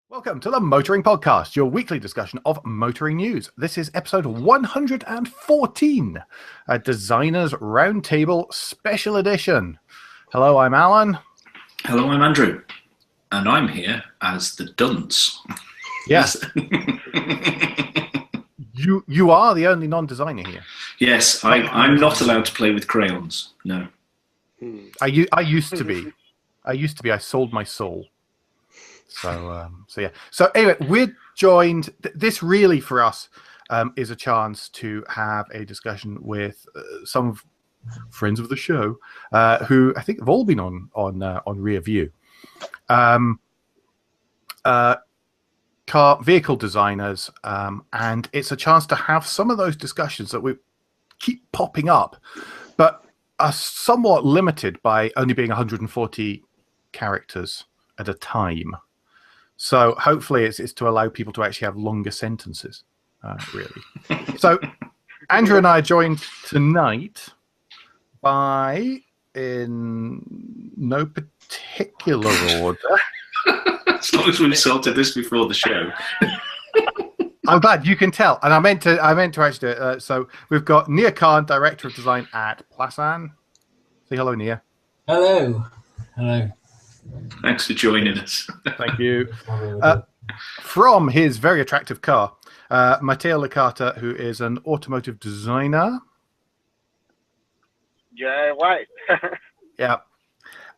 Welcome to the Motoring Podcast, your weekly discussion of motoring news. This is episode 114, a Designers Roundtable Special Edition. Hello, I'm Alan. Hello, I'm Andrew. And I'm here as the dunce. Yes. You are the only non-designer here. Yes, I'm not allowed to play with crayons. No. I used to be. I sold my soul. So yeah. So anyway, we're joined. This really for us is a chance to have a discussion with some friends of the show who I think have all been on Rear View. Car vehicle designers, and it's a chance to have some of those discussions that we keep popping up, but are somewhat limited by only being 140 characters at a time. So hopefully it's to allow people to actually have longer sentences, really. So Andrew and I are joined tonight by, in no particular order. As long as we've sorted this before the show. I'm glad you can tell, and I meant to actually do it. So we've got Nia Khan, Director of Design at Plasan. Say hello, Nia. Hello. Hello. Thanks for joining us. Thank you. From his very attractive car, Matteo Licata, who is an automotive designer. Yeah, right. Yeah.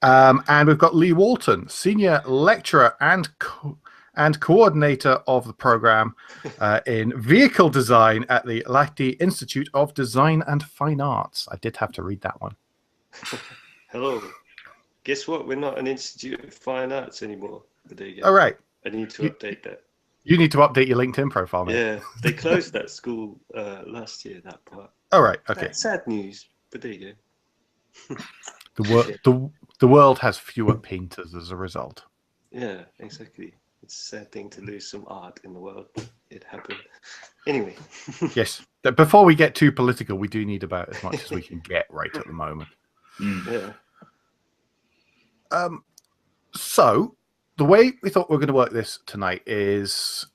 And we've got Lee Walton, Senior Lecturer and Coordinator of the program in Vehicle Design at the Lahti Institute of Design and Fine Arts. I did have to read that one. Hello. Guess what? We're not an Institute of Fine Arts anymore. All right. I need to update that. You need to update your LinkedIn profile, mate. Yeah, they closed that school last year, that part. All right, okay. That's sad news, but there you go. The world has fewer painters as a result. Yeah, exactly. It's a sad thing to lose some art in the world, but it happened. Anyway. Yes. Before we get too political, we do need about as much as we can get right at the moment. Yeah. So the way we thought we were going to work this tonight is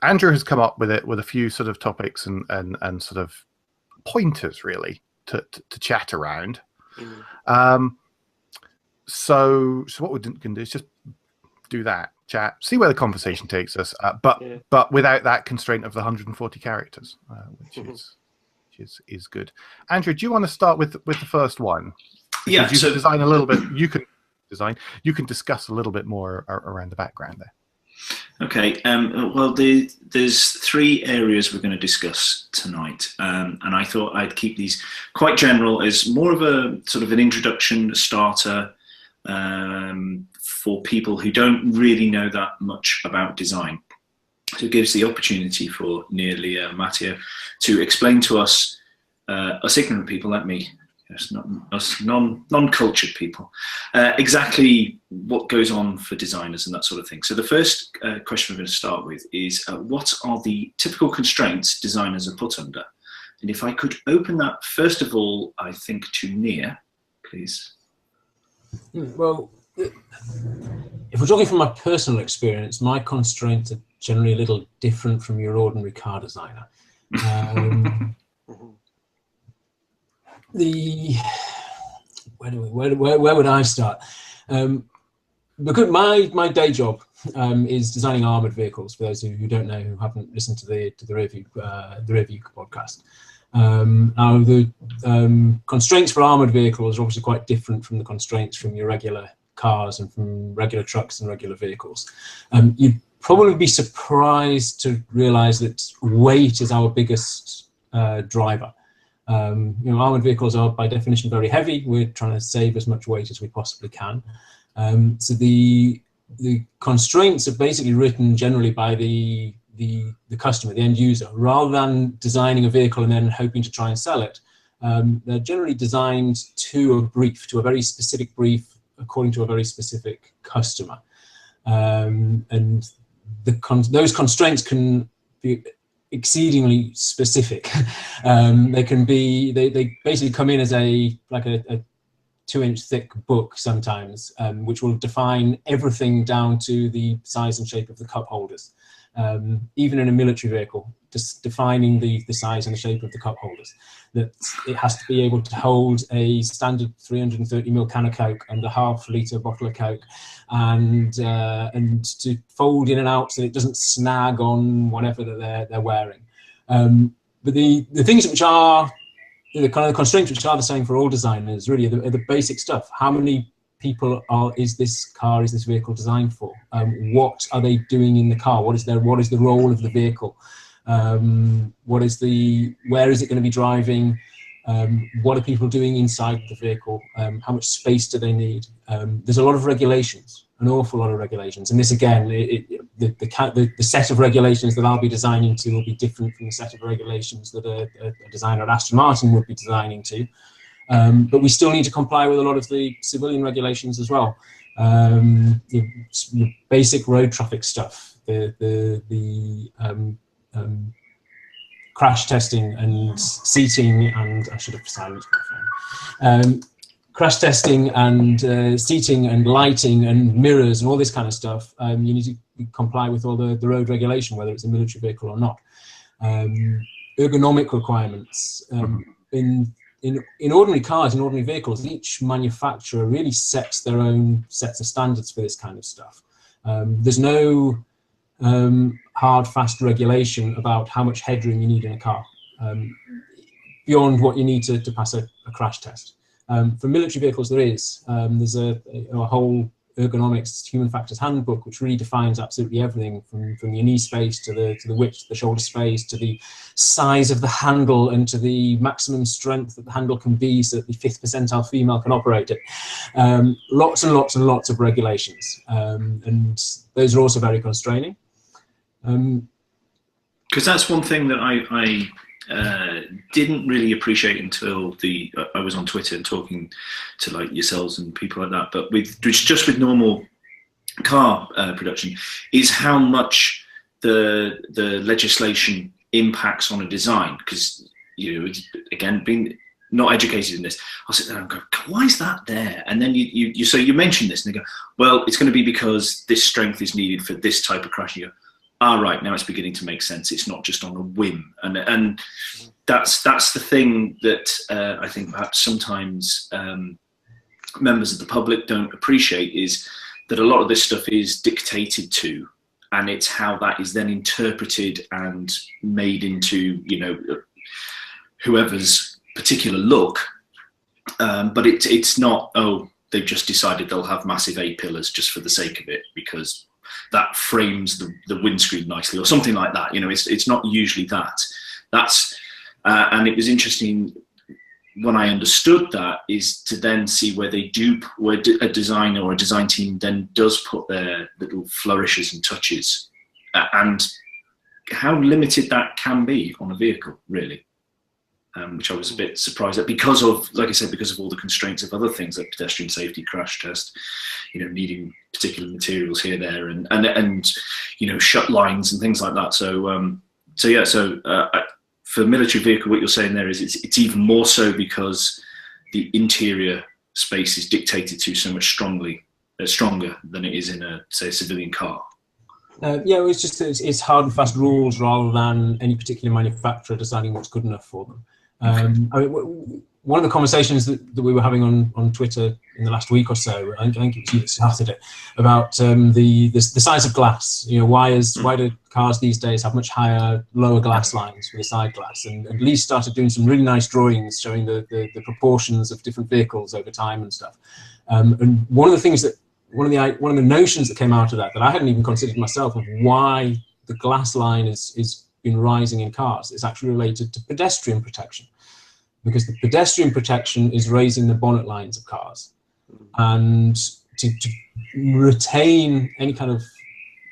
Andrew has come up with a few sort of topics and sort of pointers really to chat around. So what we're going to do is just do that, chat, see where the conversation takes us, but without that constraint of the 140 characters, which is good. Andrew, do you want to start with the first one? Yeah. You can design a little bit. You can discuss a little bit more around the background there. Okay. Well, there's three areas we're going to discuss tonight, and I thought I'd keep these quite general as more of a sort of an introduction, a starter for people who don't really know that much about design. So it gives the opportunity for nearly Matteo to explain to us ignorant people like me. Yes, not us non-cultured people, exactly what goes on for designers and that sort of thing. So the first question we're going to start with is what are the typical constraints designers are put under? And if I could open that first of all, I think to Nia, please. Well, if we're talking from my personal experience, my constraints are generally a little different from your ordinary car designer. Where would I start? Because my day job is designing armored vehicles. For those who don't know, who haven't listened to the Rear View podcast. Now the constraints for armored vehicles are obviously quite different from the constraints from your regular cars and from regular trucks and regular vehicles. You'd probably be surprised to realise that weight is our biggest driver. Armored vehicles are by definition very heavy. We're trying to save as much weight as we possibly can. So the constraints are basically written generally by the customer, the end user, rather than designing a vehicle and then hoping to try and sell it. They're generally designed to a brief, to a very specific brief, according to a very specific customer. And those constraints can be exceedingly specific. They can be, they basically come in as a 2-inch thick book sometimes, which will define everything down to the size and shape of the cup holders. Even in a military vehicle, just defining the size and the shape of the cup holders. That it has to be able to hold a standard 330ml can of Coke and a half-litre bottle of Coke, and to fold in and out so it doesn't snag on whatever that they're wearing. But the things which are the kind of constraints which are the same for all designers really are the basic stuff. How many people is this vehicle designed for? What are they doing in the car? What is the role of the vehicle? Where is it going to be driving? What are people doing inside the vehicle? How much space do they need? There's a lot of regulations, an awful lot of regulations, and this again, the set of regulations that I'll be designing to will be different from the set of regulations that a designer at Aston Martin would be designing to. But we still need to comply with a lot of the civilian regulations as well. Your basic road traffic stuff, the crash testing and seating, and I should have silenced my phone. Crash testing and seating and lighting and mirrors and all this kind of stuff. You need to comply with all the road regulation, whether it's a military vehicle or not. Ergonomic requirements. In ordinary cars, in ordinary vehicles, each manufacturer really sets their own sets of standards for this kind of stuff. There's no hard, fast regulation about how much headroom you need in a car, beyond what you need to pass a crash test. For military vehicles, there's a whole ergonomics human factors handbook, which really defines absolutely everything from your knee space to the width, the shoulder space, to the size of the handle, and to the maximum strength that the handle can be so that the 5th percentile female can operate it. Lots and lots and lots of regulations, and those are also very constraining. Because that's one thing that I didn't really appreciate until I was on Twitter and talking to like yourselves and people like that, but just with normal car production, is how much the legislation impacts on a design. Because, you know, again, being not educated in this, I'll sit there and go, why is that there? And then you mention this and they go, well, it's going to be because this strength is needed for this type of crash. And you go, right, now it's beginning to make sense. It's not just on a whim, and that's the thing that I think perhaps sometimes members of the public don't appreciate, is that a lot of this stuff is dictated to, and it's how that is then interpreted and made into, you know, whoever's particular look. But it's not, oh, they've just decided they'll have massive A-pillars just for the sake of it because that frames the windscreen nicely or something like that. You know, it's not usually that. And it was interesting when I understood that, is to then see where a designer or a design team then does put their little flourishes and touches, and how limited that can be on a vehicle, really. Which I was a bit surprised at, because of, like I said, because of all the constraints of other things like pedestrian safety, crash test, you know, needing particular materials here, there, and you know, shut lines and things like that. So for military vehicle, what you're saying there is it's even more so because the interior space is dictated to so much stronger than it is in a, say, a civilian car. Yeah, it's hard and fast rules rather than any particular manufacturer deciding what's good enough for them. I mean, one of the conversations that we were having on Twitter in the last week or so, I think it was you that started it, about the size of glass. You know, why do cars these days have much lower glass lines for the side glass? And Lee started doing some really nice drawings showing the proportions of different vehicles over time and stuff. And one of the things that one of the notions that came out of that I hadn't even considered myself, of why the glass line is been rising in cars, is actually related to pedestrian protection, because the pedestrian protection is raising the bonnet lines of cars, and to retain any kind of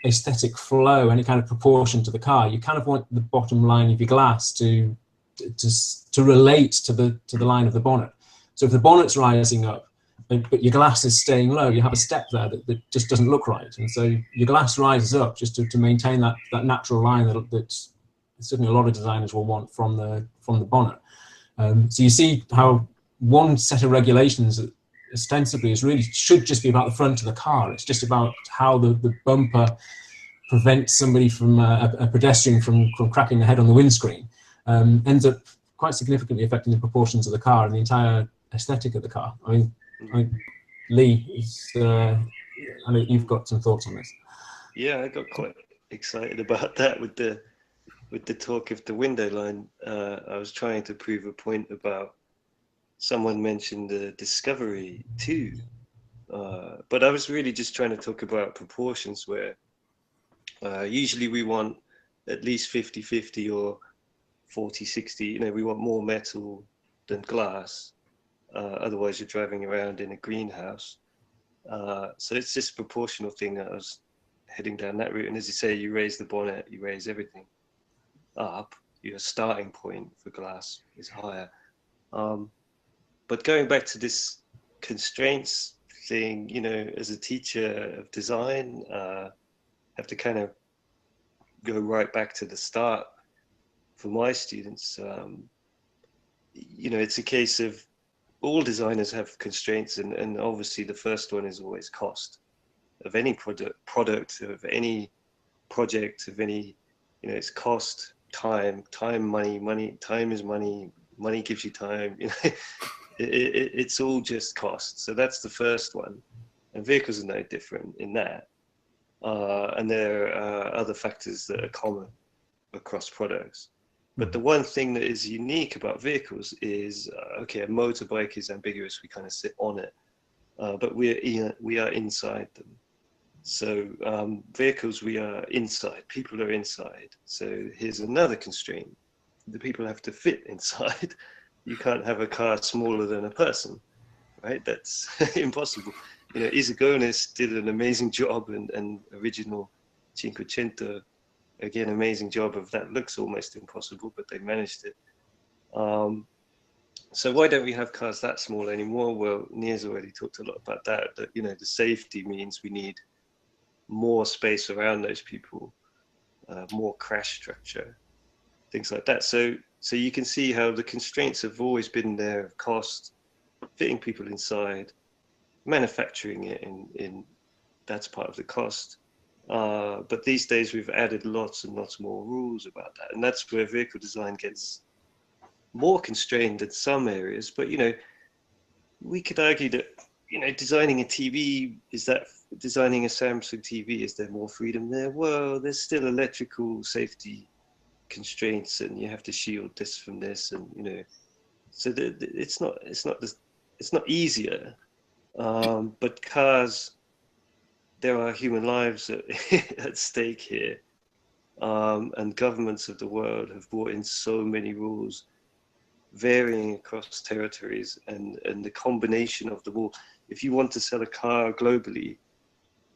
aesthetic flow, any kind of proportion to the car, you kind of want the bottom line of your glass to relate to the line of the bonnet. So if the bonnet's rising up, but your glass is staying low, you have a step there that just doesn't look right. And so your glass rises up just to maintain that natural line that certainly a lot of designers will want from the bonnet. So you see how one set of regulations ostensibly is really should just be about the front of the car. It's just about how the bumper prevents somebody from a pedestrian from cracking their head on the windscreen. Ends up quite significantly affecting the proportions of the car and the entire aesthetic of the car. I mean, Lee, I know you've got some thoughts on this. Yeah, I got quite excited about that with the talk of the window line. I was trying to prove a point about someone mentioned the Discovery too, but I was really just trying to talk about proportions where usually we want at least 50-50 or 40-60. We want more metal than glass. Otherwise, you're driving around in a greenhouse. So it's just a proportional thing that I was heading down that route. And as you say, you raise the bonnet, you raise everything up. Your starting point for glass is higher. But going back to this constraints thing, as a teacher of design, have to kind of go right back to the start for my students. It's a case of all designers have constraints, and obviously the first one is always cost of any product of any project of any, it's cost, time, money, time is money gives you time, it's all just cost. So that's the first one, and vehicles are no different in that. And there are other factors that are common across products. But the one thing that is unique about vehicles is, okay, a motorbike is ambiguous. We kind of sit on it, but we are inside them. So vehicles, we are inside. People are inside. So here's another constraint. The people have to fit inside. You can't have a car smaller than a person, right? That's impossible. Isagonis did an amazing job, and original Cinquecento, again, amazing job of that. Looks almost impossible, but they managed it. So why don't we have cars that small anymore? Well, Nia's already talked a lot about that. That the safety means we need more space around those people, more crash structure, things like that. So you can see how the constraints have always been there of cost, fitting people inside, manufacturing it in that's part of the cost. But these days we've added lots and lots more rules about that, and that's where vehicle design gets more constrained in some areas. But we could argue that designing a TV, is that designing a Samsung TV, is there more freedom there? Well, there's still electrical safety constraints, and you have to shield this from this, and so it's not easier. But cars, there are human lives at stake here, and governments of the world have brought in so many rules, varying across territories, and the combination of them all. If you want to sell a car globally,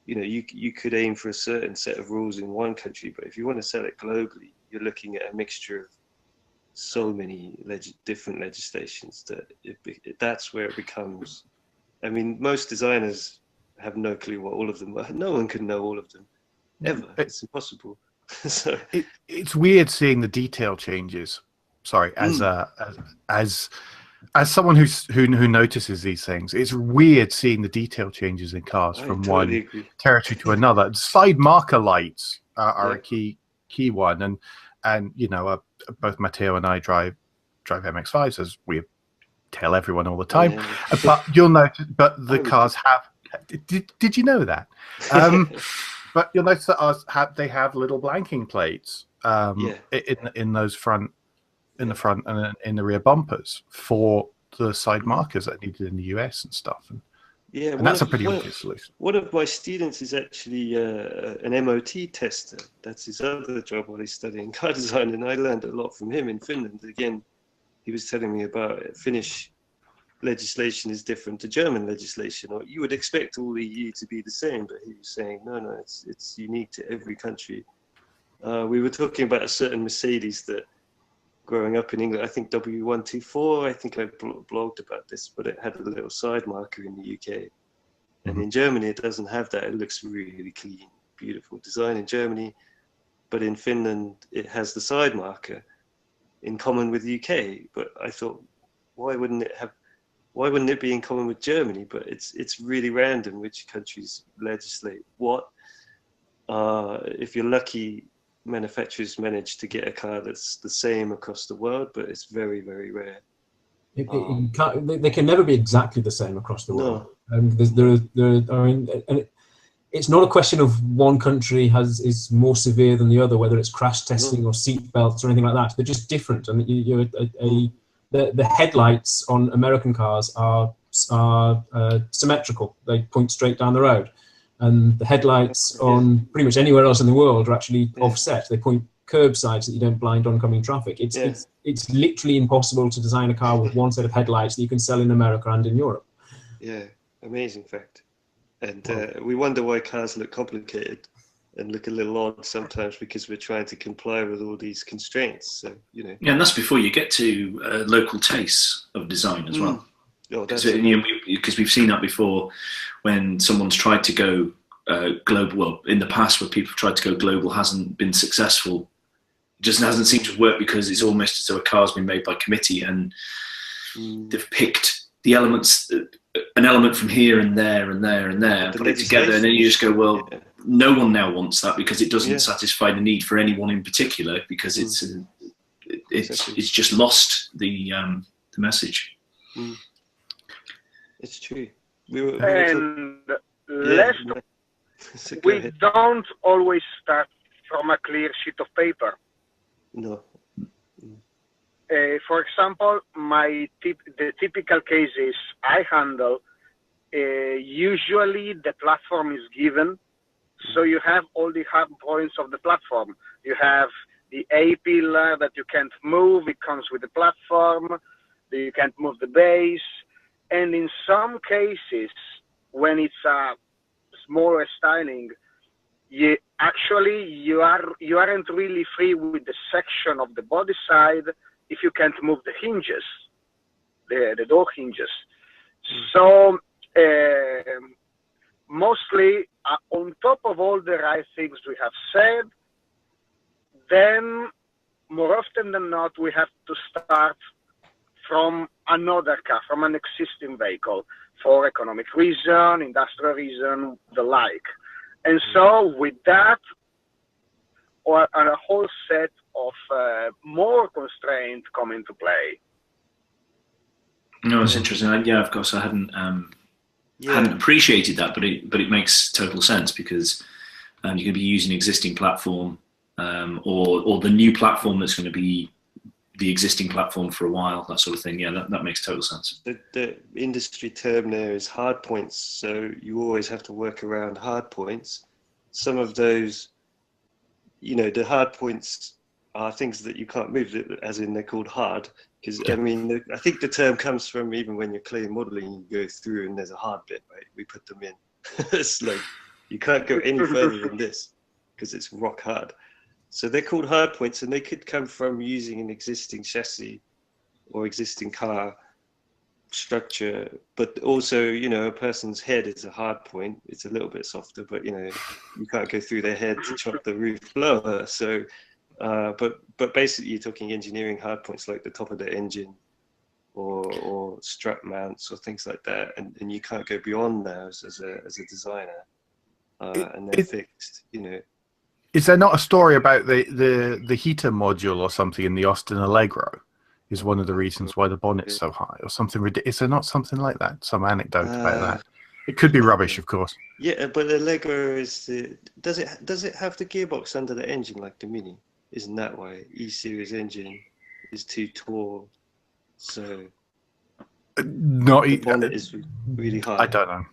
you could aim for a certain set of rules in one country, but if you want to sell it globally, you're looking at a mixture of so many different legislations that that's where it becomes. I mean, most designers have no clue what all of them are. No one can know all of them, ever. It's impossible. So it's weird seeing the detail changes. Sorry, as someone who notices these things, it's weird seeing the detail changes in cars from one territory to another. Side marker lights are a key one, and both Matteo and I drive MX-5s, as we tell everyone all the time. Yeah. But you'll notice, but the cars have. Did you know that? But you'll notice that they have little blanking plates in those front. In the front and in the rear bumpers for the side markers that are needed in the US and stuff. And that's a pretty obvious solution. One of my students is actually an MOT tester. That's his other job while he's studying car design. And I learned a lot from him in Finland. Again, he was telling me about Finnish legislation is different to German legislation, or you would expect all EU to be the same, but he was saying, no, it's unique to every country. We were talking about a certain Mercedes that, growing up in England, I think W124, I think I blogged about this, but it had a little side marker in the UK. And in Germany, it doesn't have that. It looks really clean, beautiful design in Germany. But in Finland, it has the side marker in common with the UK. But I thought, why why wouldn't it be in common with Germany? But it's really random which countries legislate what. If you're lucky, manufacturers manage to get a car that's the same across the world, but it's very, very rare. They can never be exactly the same across the world. It's not a question of one country is more severe than the other, whether it's crash testing or seat belts or anything like that. They're just different. And the headlights on American cars are symmetrical. They point straight down the road. And the headlights on pretty much anywhere else in the world are actually offset. They point curbside so that you don't blind oncoming traffic. It's literally impossible to design a car with one set of headlights that you can sell in America and in Europe. Yeah, amazing fact. And we wonder why cars look complicated and look a little odd sometimes, because we're trying to comply with all these constraints. So, you know. Yeah, and that's before you get to local tastes of design as well. Because we've seen that before when someone's tried to go global. Well, in the past, where people have tried to go global hasn't been successful. It just hasn't seemed to work because it's almost as though a car's been made by committee and they've picked the elements, an element from here and there and there and there, and put it together, and then you just go, well, no one now wants that because it doesn't satisfy the need for anyone in particular, because it's just lost the message. It's true. We don't always start from a clear sheet of paper. No. For example, the typical cases I handle, usually the platform is given, so you have all the hard points of the platform. You have the A pillar that you can't move, it comes with the platform, you can't move the base, and in some cases, when it's a smaller styling, you aren't really free with the section of the body side if you can't move the hinges, the door hinges. So mostly on top of all the right things we have said, then more often than not, we have to start from another car, from an existing vehicle, for economic reason, industrial reason, the like. And so with that, or a whole set of more constraints come into play. No, it's interesting. Yeah, of course, I hadn't appreciated that, but it makes total sense, because you're going to be using existing platform, or the new platform that's going to be the existing platform for a while, that sort of thing. Yeah, that makes total sense. The industry term there is hard points, so you always have to work around hard points. Some of those, the hard points are things that you can't move, as in they're called hard. Because I mean, I think the term comes from even when you're clay modeling, you go through and there's a hard bit, right? We put them in. It's like you can't go any further than this because it's rock hard. So they're called hard points, and they could come from using an existing chassis or existing car structure, but also, a person's head is a hard point. It's a little bit softer, but you can't go through their head to chop the roof lower. So, but basically, you're talking engineering hard points like the top of the engine, or strut mounts or things like that, and you can't go beyond those as a designer, and they're fixed. Is there not a story about the heater module or something in the Austin Allegro is one of the reasons why the bonnet's so high, or something ridiculous? Is there not something like that? Some anecdote about that? It could be rubbish, of course. Yeah, but the Allegro is does it have the gearbox under the engine like the Mini? Isn't that why E-Series engine is too tall? So the bonnet is really high. I don't know.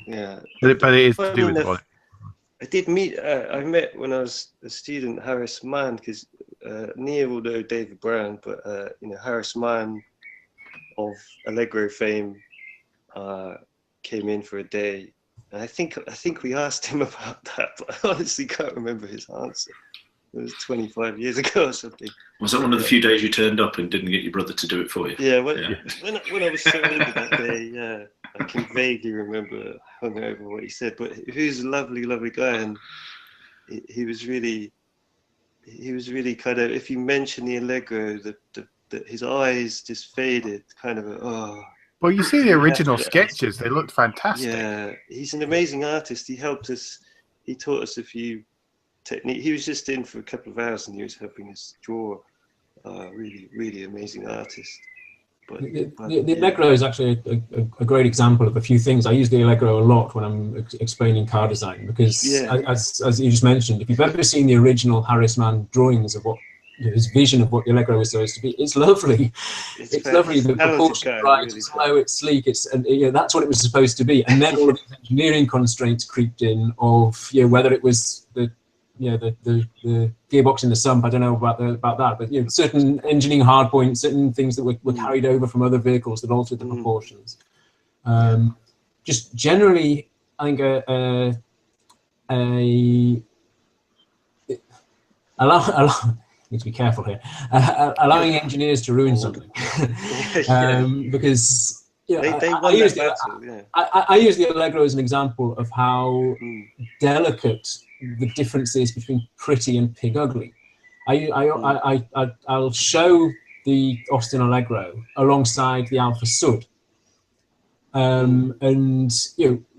Yeah, but it is to do with the bonnet. I met when I was a student Harris Mann, because near, although David Brown, but Harris Mann of Allegro fame came in for a day, and I think we asked him about that, but I honestly can't remember his answer. It was 25 years ago or something. Was that one of the few days you turned up and didn't get your brother to do it for you? Yeah, when I was so into that day, yeah, I can vaguely remember hungover what he said. But he was a lovely, lovely guy, and he was really kind of, if you mention the Allegro, his eyes just faded, kind of Well, you see the original sketches; they looked fantastic. Yeah, he's an amazing artist. He helped us. He taught us a few techniques. He was just in for a couple of hours, and he was helping us draw. Really, really amazing artist. But the Allegro is actually a great example of a few things. I use the Allegro a lot when I'm explaining car design because, as you just mentioned, if you've ever seen the original Harris Mann drawings of what his vision of what the Allegro is supposed to be, it's lovely. It's lovely. The proportion right, it's slow, it's sleek, and that's what it was supposed to be. And then all of the engineering constraints creeped in of whether it was the gearbox in the sump. I don't know about that, but certain engineering hard points, certain things that were carried over from other vehicles that altered the proportions. Just generally, I think need to be careful here. Allowing engineers to ruin something, because I use the Allegro as an example of how delicate the difference is between pretty and pig ugly. I'll show the Austin Allegro alongside the Alfa Sud, and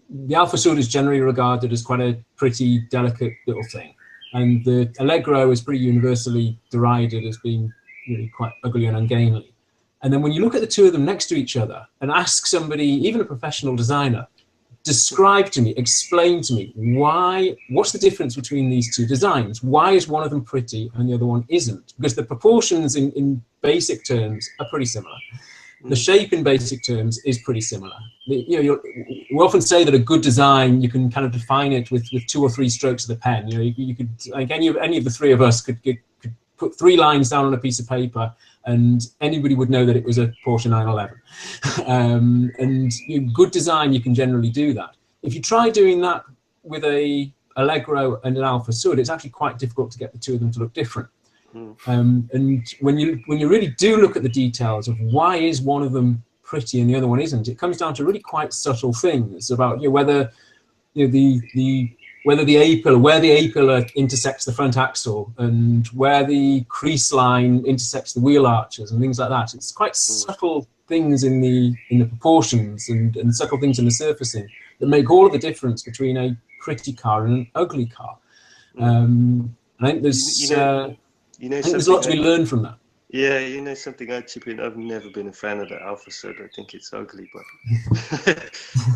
the Alfa Sud is generally regarded as quite a pretty, delicate little thing. And the Allegro is pretty universally derided as being really quite ugly and ungainly. And then when you look at the two of them next to each other and ask somebody, even a professional designer, describe to me, explain to me what's the difference between these two designs? Why is one of them pretty and the other one isn't? Because the proportions in basic terms are pretty similar. The shape in basic terms is pretty similar. We often say that a good design, you can kind of define it with 2 or 3 strokes of the pen. You could, like any of the 3 of us could put 3 lines down on a piece of paper and anybody would know that it was a Porsche 911. And good design, you can generally do that. If you try doing that with a Allegro and an Alfa Sud, it's actually quite difficult to get the two of them to look different. And when you really do look at the details of why is one of them pretty and the other one isn't, it comes down to really quite subtle things about whether whether the A-pillar, where the A-pillar intersects the front axle and where the crease line intersects the wheel arches and things like that. It's quite subtle things in the proportions and subtle things in the surfacing that make all of the difference between a pretty car and an ugly car. I think there's there's a lot to be learned from that. Yeah, something I'd chip in. I've never been a fan of the Alfa Sud. I think it's ugly, but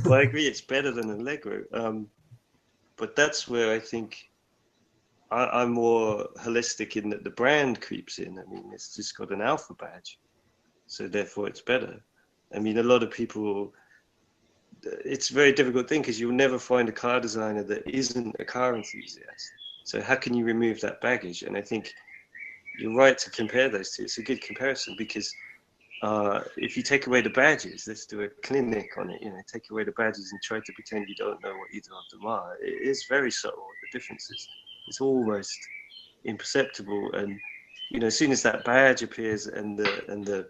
well, I agree it's better than an Allegro. But that's where I think I'm more holistic in that the brand creeps in. I mean, it's just got an Alfa badge, so therefore it's better. I mean, a lot of people, it's a very difficult thing because you'll never find a car designer that isn't a car enthusiast. So how can you remove that baggage? And I think you're right to compare those two. It's a good comparison because if you take away the badges, let's do a clinic on it, take away the badges and try to pretend you don't know what either of them are. It is very subtle, the differences. It's almost imperceptible. And, as soon as that badge appears and the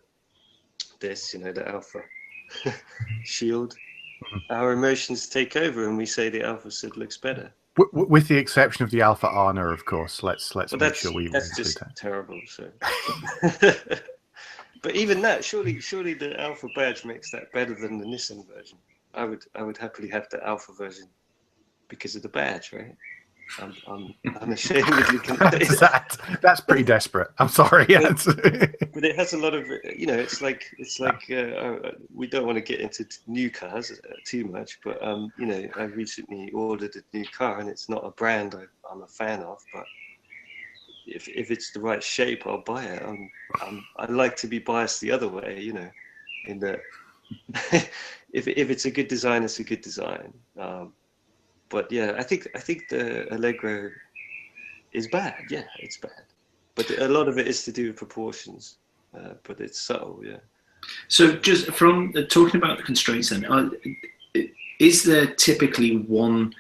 Alfa shield, our emotions take over and we say the Alfa Sud looks better. With the exception of the Alfa Arna, of course. Let's make sure we. That's just terrible. So, but even that, surely the Alfa badge makes that better than the Nissan version. I would happily have the Alfa version because of the badge, right? I'm ashamedly convinced. That's pretty desperate. I'm sorry. But it has a lot of, it's like we don't want to get into new cars too much, but I recently ordered a new car and it's not a brand I'm a fan of, but if it's the right shape, I'll buy it. I like to be biased the other way, in that if it's a good design, it's a good design. But yeah, I think the Allegro is bad. Yeah, it's bad. But a lot of it is to do with proportions. But it's subtle, yeah. So just from talking about the constraints then, is there typically one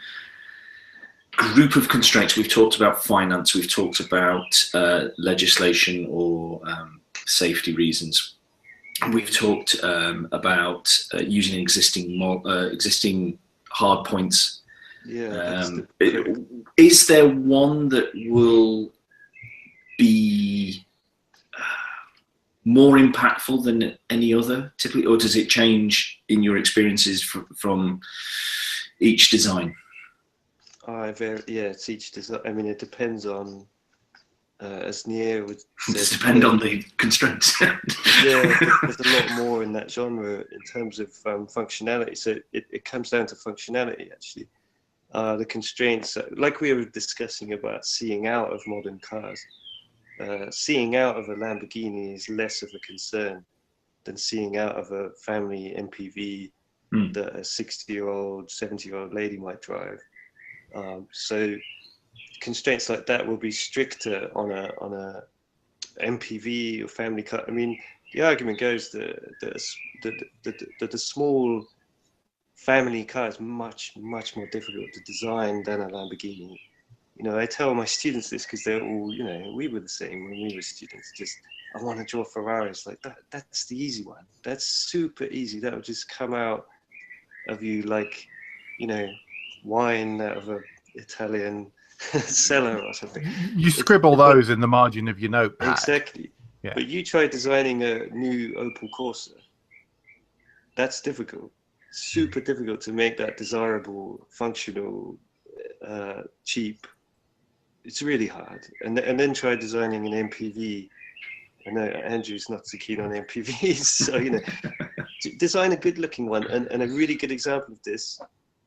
group of constraints? We've talked about finance, we've talked about legislation or safety reasons. We've talked about using existing hard points. Yeah. Is there one that will be more impactful than any other typically, or does it change in your experiences from each design? It's each design. I mean, it depends on, as Nier would say, Does it depend on the constraints? Yeah, there's a lot more in that genre in terms of functionality. So it comes down to functionality, actually. The constraints, like we were discussing about seeing out of modern cars, seeing out of a Lamborghini is less of a concern than seeing out of a family MPV that a 60-year-old, 70-year-old lady might drive. So constraints like that will be stricter on a MPV or family car. I mean, the argument goes that the small family car is much more difficult to design than a Lamborghini. You know, I tell my students this because they're all, you know, we were the same when we were students. Just, I want to draw Ferraris. Like that's the easy one. That's super easy. That would just come out of you like, you know, wine out of a Italian cellar or something. You scribble those in the margin of your notepad. Exactly. Yeah. But you try designing a new Opel Corsa. That's difficult. Super difficult to make that desirable, functional, cheap. It's really hard. And then try designing an MPV. I know Andrew's not so keen on MPVs, so you know, design a good-looking one. And a really good example of this,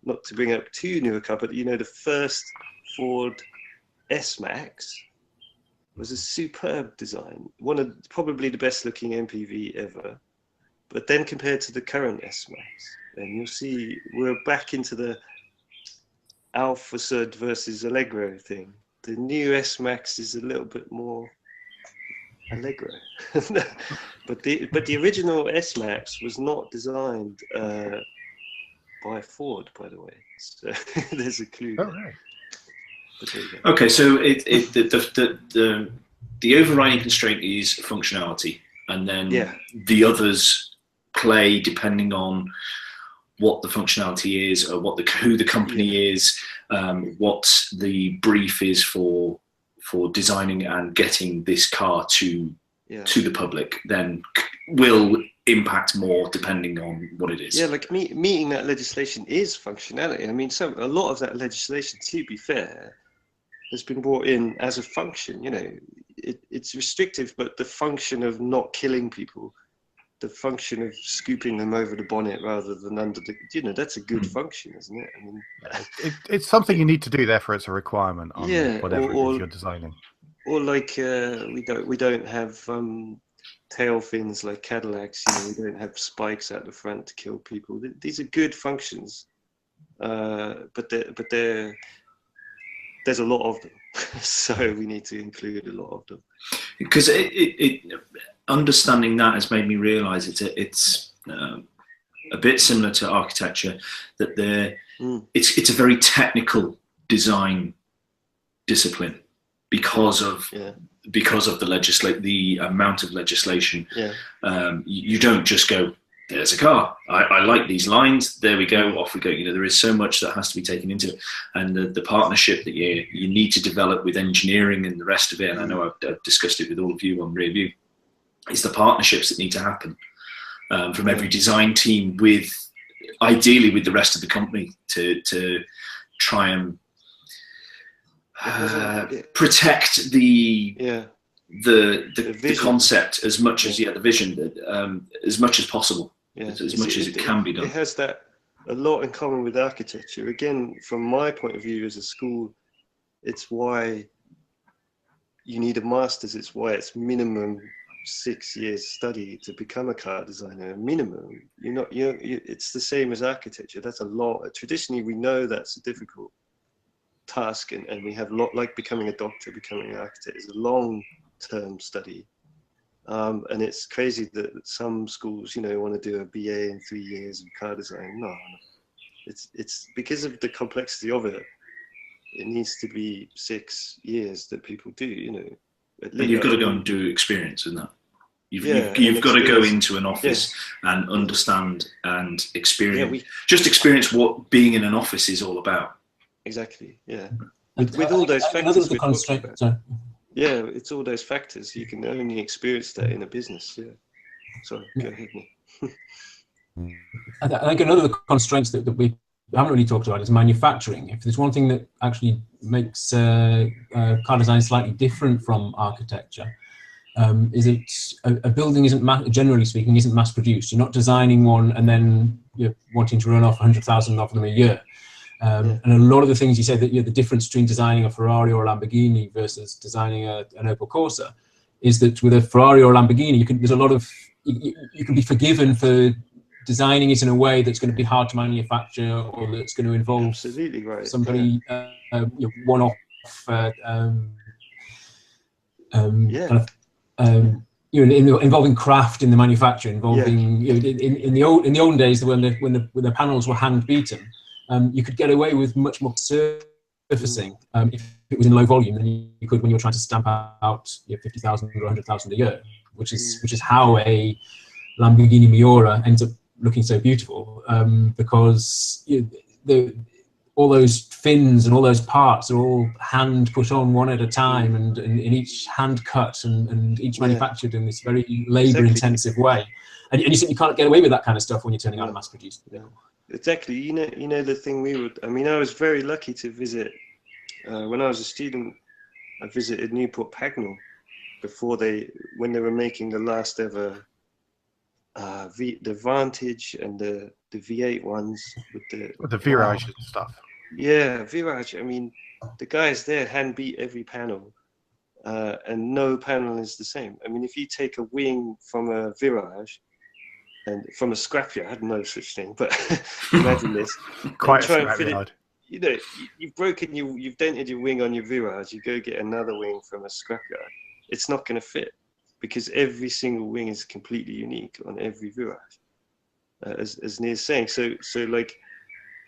not to bring up too new a car, but you know, the first Ford S-Max was a superb design, one of probably the best-looking MPV ever. But then compared to the current S-Max, and you'll see we're back into the Alfa Sud versus Allegro thing. The new S-Max is a little bit more Allegro. but the original S-Max was not designed by Ford, by the way. So there's a clue. Oh, right. Okay, so the overriding constraint is functionality, and then the others play depending on what the functionality is, or who the company is, what the brief is for designing and getting this car to the public, then will impact more depending on what it is. Yeah, like meeting that legislation is functionality. I mean, a lot of that legislation, to be fair, has been brought in as a function. You know, it's restrictive, but the function of not killing people, the function of scooping them over the bonnet rather than under the, you know, that's a good function, isn't it? I mean, it's something you need to do, therefore it's a requirement on whatever it is you're designing. Or like we don't have tail fins like Cadillacs. You know, we don't have spikes at the front to kill people. These are good functions, but there's a lot of them, so we need to include a lot of them. Because understanding that has made me realise it's a bit similar to architecture, that it's a very technical design discipline because of the amount of legislation. You don't just go, there's a car, I like these lines, there we go, off we go. You know, there is so much that has to be taken into it, and the partnership that you need to develop with engineering and the rest of it, and I know I've discussed it with all of you on Rearview, is the partnerships that need to happen from every design team, ideally with the rest of the company, to try and protect the concept as much as the vision, as much as possible, as much as it can be done. It has that a lot in common with architecture. Again, from my point of view as a school, it's why you need a master's. It's why it's minimum 6 years study to become a car designer. Minimum. It's the same as architecture. That's a lot. Traditionally, we know that's a difficult task, and we have a lot, like becoming a doctor, becoming an architect is a long-term study. And it's crazy that some schools, you know, want to do a BA in 3 years of car design. No, it's because of the complexity of it. It needs to be 6 years that people do, you know. And you've got to go and do experience in that. You've got to go into an office and understand and experience. Just experience what being in an office is all about. Exactly. Yeah. With all those factors. Yeah, it's all those factors. You can only experience that in a business. Yeah. Sorry, go ahead, Nick. I think another constraints that we haven't really talked about is manufacturing. If there's one thing that actually makes car design slightly different from architecture, is that a building isn't, generally speaking, isn't mass produced. You're not designing one and then you're wanting to run off 100,000 of them a year. And a lot of the things you say, that the difference between designing a Ferrari or a Lamborghini versus designing an Opel Corsa is that with a Ferrari or a Lamborghini, there's a lot of, you can be forgiven for designing it in a way that's going to be hard to manufacture, or that's going to involve Absolutely right. somebody one-off kind of involving craft in the manufacture, involving in the olden days when the panels were hand beaten, you could get away with much more surfacing if it was in low volume than you could when you were trying to stamp out 50,000 or 100,000 a year, which is how a Lamborghini Miura ends up looking so beautiful, because all those fins and all those parts are all hand put on one at a time, and each hand cut and each manufactured in this very labor intensive way. And you simply can't get away with that kind of stuff when you're turning out a mass produced vehicle. Exactly. You know the thing I was very lucky to visit, when I was a student, I visited Newport Pagnell when they were making the last ever the Vantage and the V8 ones with the Virage and stuff. Yeah, Virage. I mean, the guys there hand beat every panel, and no panel is the same. I mean, if you take a wing from a Virage and from a scrapyard, no such thing, but imagine this. Quite try and fit it. You know, you've dented your wing on your Virage. You go get another wing from a scrapyard. It's not going to fit, because every single wing is completely unique on every Virage, as Neil's saying. So like,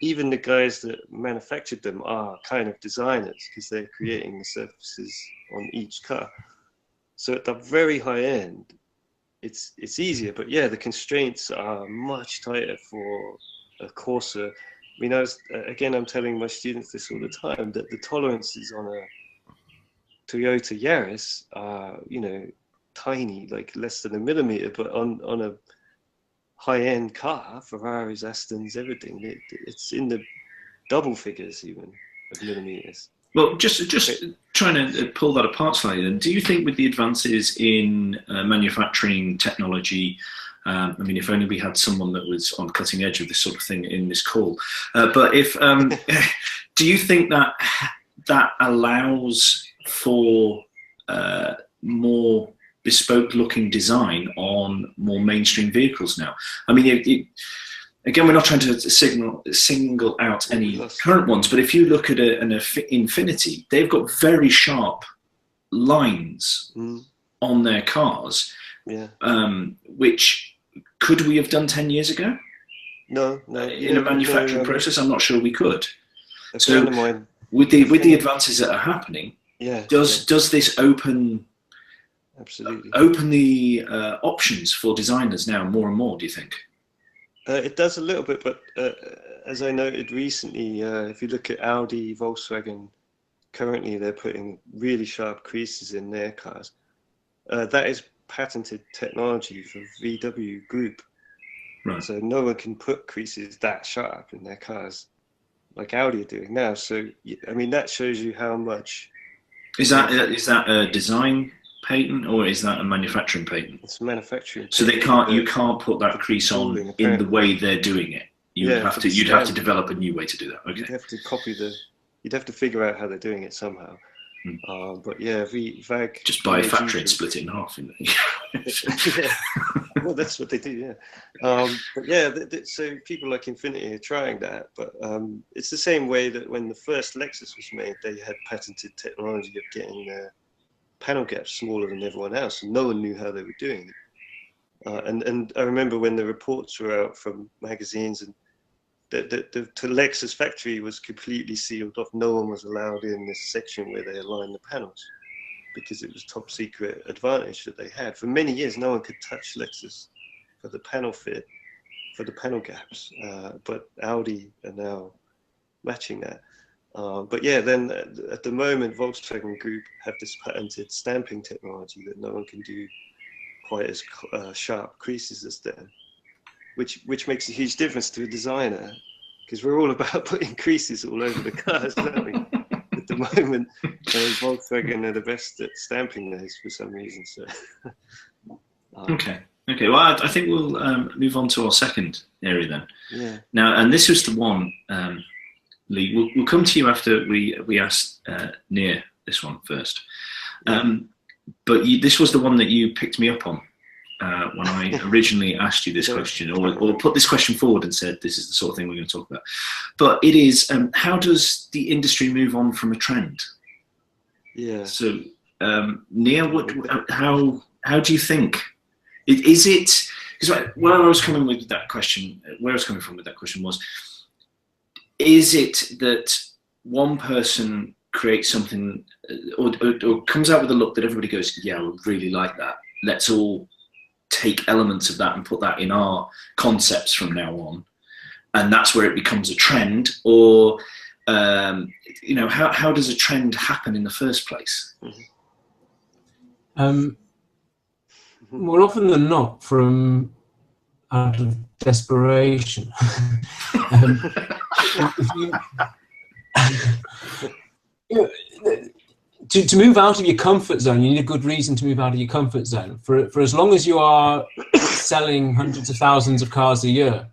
even the guys that manufactured them are kind of designers, because they're creating the surfaces on each car. So at the very high end, it's easier, but yeah, the constraints are much tighter for a Corsa. I mean, I'm telling my students this all the time, that the tolerances on a Toyota Yaris are, tiny, like less than a millimeter, but on a high-end car, Ferraris, Astons, everything, it's in the double figures even of millimeters. Well, just trying to pull that apart slightly, then, do you think with the advances in manufacturing technology, I mean, if only we had someone that was on cutting edge of this sort of thing in this call, but if do you think that allows for more bespoke looking design on more mainstream vehicles now? I mean, again, we're not trying to single out any current ones, but if you look at an Infiniti, they've got very sharp lines on their cars, which could we have done 10 years ago? No. In a manufacturing process, I'm not sure we could. So with the advances that are happening, does this open the options for designers now more and more, do you think? It does a little bit, but as I noted recently, if you look at Audi, Volkswagen, currently they're putting really sharp creases in their cars. That is patented technology for VW Group. Right. So no one can put creases that sharp in their cars like Audi are doing now. So, I mean, that shows you how much... Is that a design patent, or is that a manufacturing patent? It's manufacturing. So you can't put that crease on in the way they're doing it. You'd have to develop a new way to do that. Okay. You'd have to you'd have to figure out how they're doing it somehow. But yeah, VAG just buy a factory and split it in half. Well, that's what they do. Yeah. But yeah, so people like Infiniti are trying that, but it's the same way that when the first Lexus was made, they had patented technology of getting their panel gaps smaller than everyone else, and no one knew how they were doing it. And I remember when the reports were out from magazines, and the Lexus factory was completely sealed off. No one was allowed in this section where they aligned the panels, because it was top secret advantage that they had. For many years, no one could touch Lexus for the panel fit, for the panel gaps, but Audi are now matching that. But yeah, then at the moment, Volkswagen Group have this patented stamping technology that no one can do quite as sharp creases as them, which makes a huge difference to a designer, because we're all about putting creases all over the cars, aren't we? At the moment, Volkswagen are the best at stamping those for some reason. So, okay. Well, I think we'll move on to our second area then. Yeah. Now, and this was the one, Lee. We'll come to you after we asked Nir this one first. But this was the one that you picked me up on when I originally asked you this question, or put this question forward and said, this is the sort of thing we're going to talk about. But it is, how does the industry move on from a trend? Yeah. So, Nir, how do you think? Is it, because where I was coming from with that question was, is it that one person creates something or comes out with a look that everybody goes, yeah, I really like that. Let's all take elements of that and put that in our concepts from now on. And that's where it becomes a trend, or, you know, how does a trend happen in the first place? More often than not, from out of desperation. To move out of your comfort zone, you need a good reason to move out of your comfort zone. For as long as you are selling hundreds of thousands of cars a year,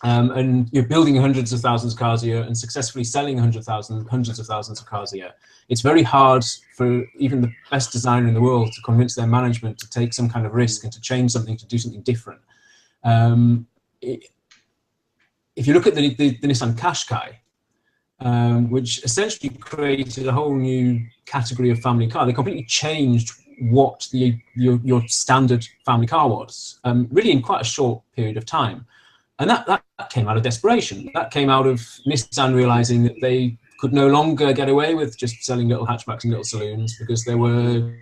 and you're building hundreds of thousands of cars a year and successfully selling hundreds of thousands of cars a year, it's very hard for even the best designer in the world to convince their management to take some kind of risk and to change something, to do something different. If you look at the Nissan Qashqai, which essentially created a whole new category of family car, they completely changed what your standard family car was, really in quite a short period of time. And that came out of desperation. That came out of Nissan realizing that they could no longer get away with just selling little hatchbacks and little saloons, because there were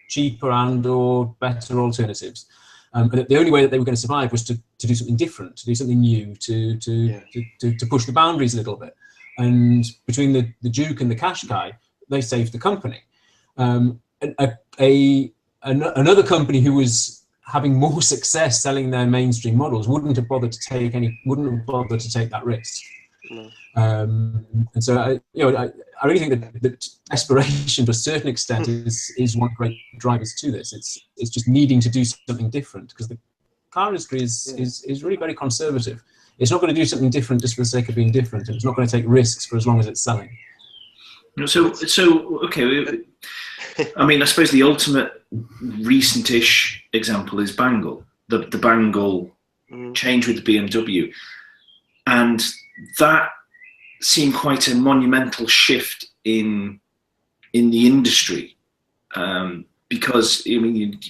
cheaper and or better alternatives. And that the only way that they were going to survive was to do something different, to do something new, to push the boundaries a little bit. And between the Duke and the Qashqai, they saved the company. Another company who was having more success selling their mainstream models wouldn't have bothered to take that risk. No. And so I really think that desperation, to a certain extent, is one of the great drivers to this. It's just needing to do something different, because the car industry is really very conservative. It's not going to do something different just for the sake of being different, and it's not going to take risks for as long as it's selling. So okay. I mean, I suppose the ultimate recent-ish example is Bangle, the Bangle change with the BMW, and that seemed quite a monumental shift in the industry, because I mean,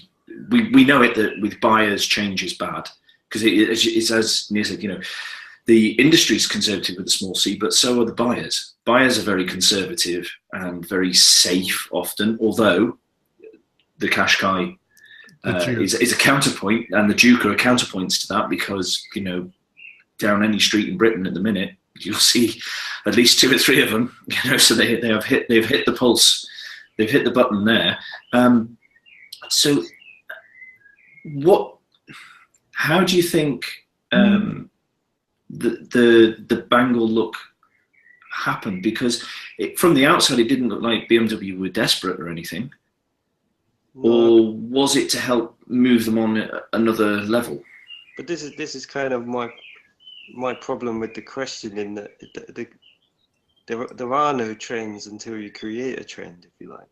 we know it that with buyers change is bad, because it's as Nir said, you know, the industry is conservative with a small c, but so are the buyers. Buyers are very conservative and very safe often, although the Qashqai is a counterpoint, and the Duke are counterpoints to that, because, you know, down any street in Britain at the minute, you'll see at least 2 or 3 of them, you know, so they've hit the pulse, they've hit the button there. So how do you think the Bangle Look happened? Because from the outside it didn't look like BMW were desperate or anything. No. Or was it to help move them on another level? But this is kind of my problem with the question, in that there are no trends until you create a trend, if you like.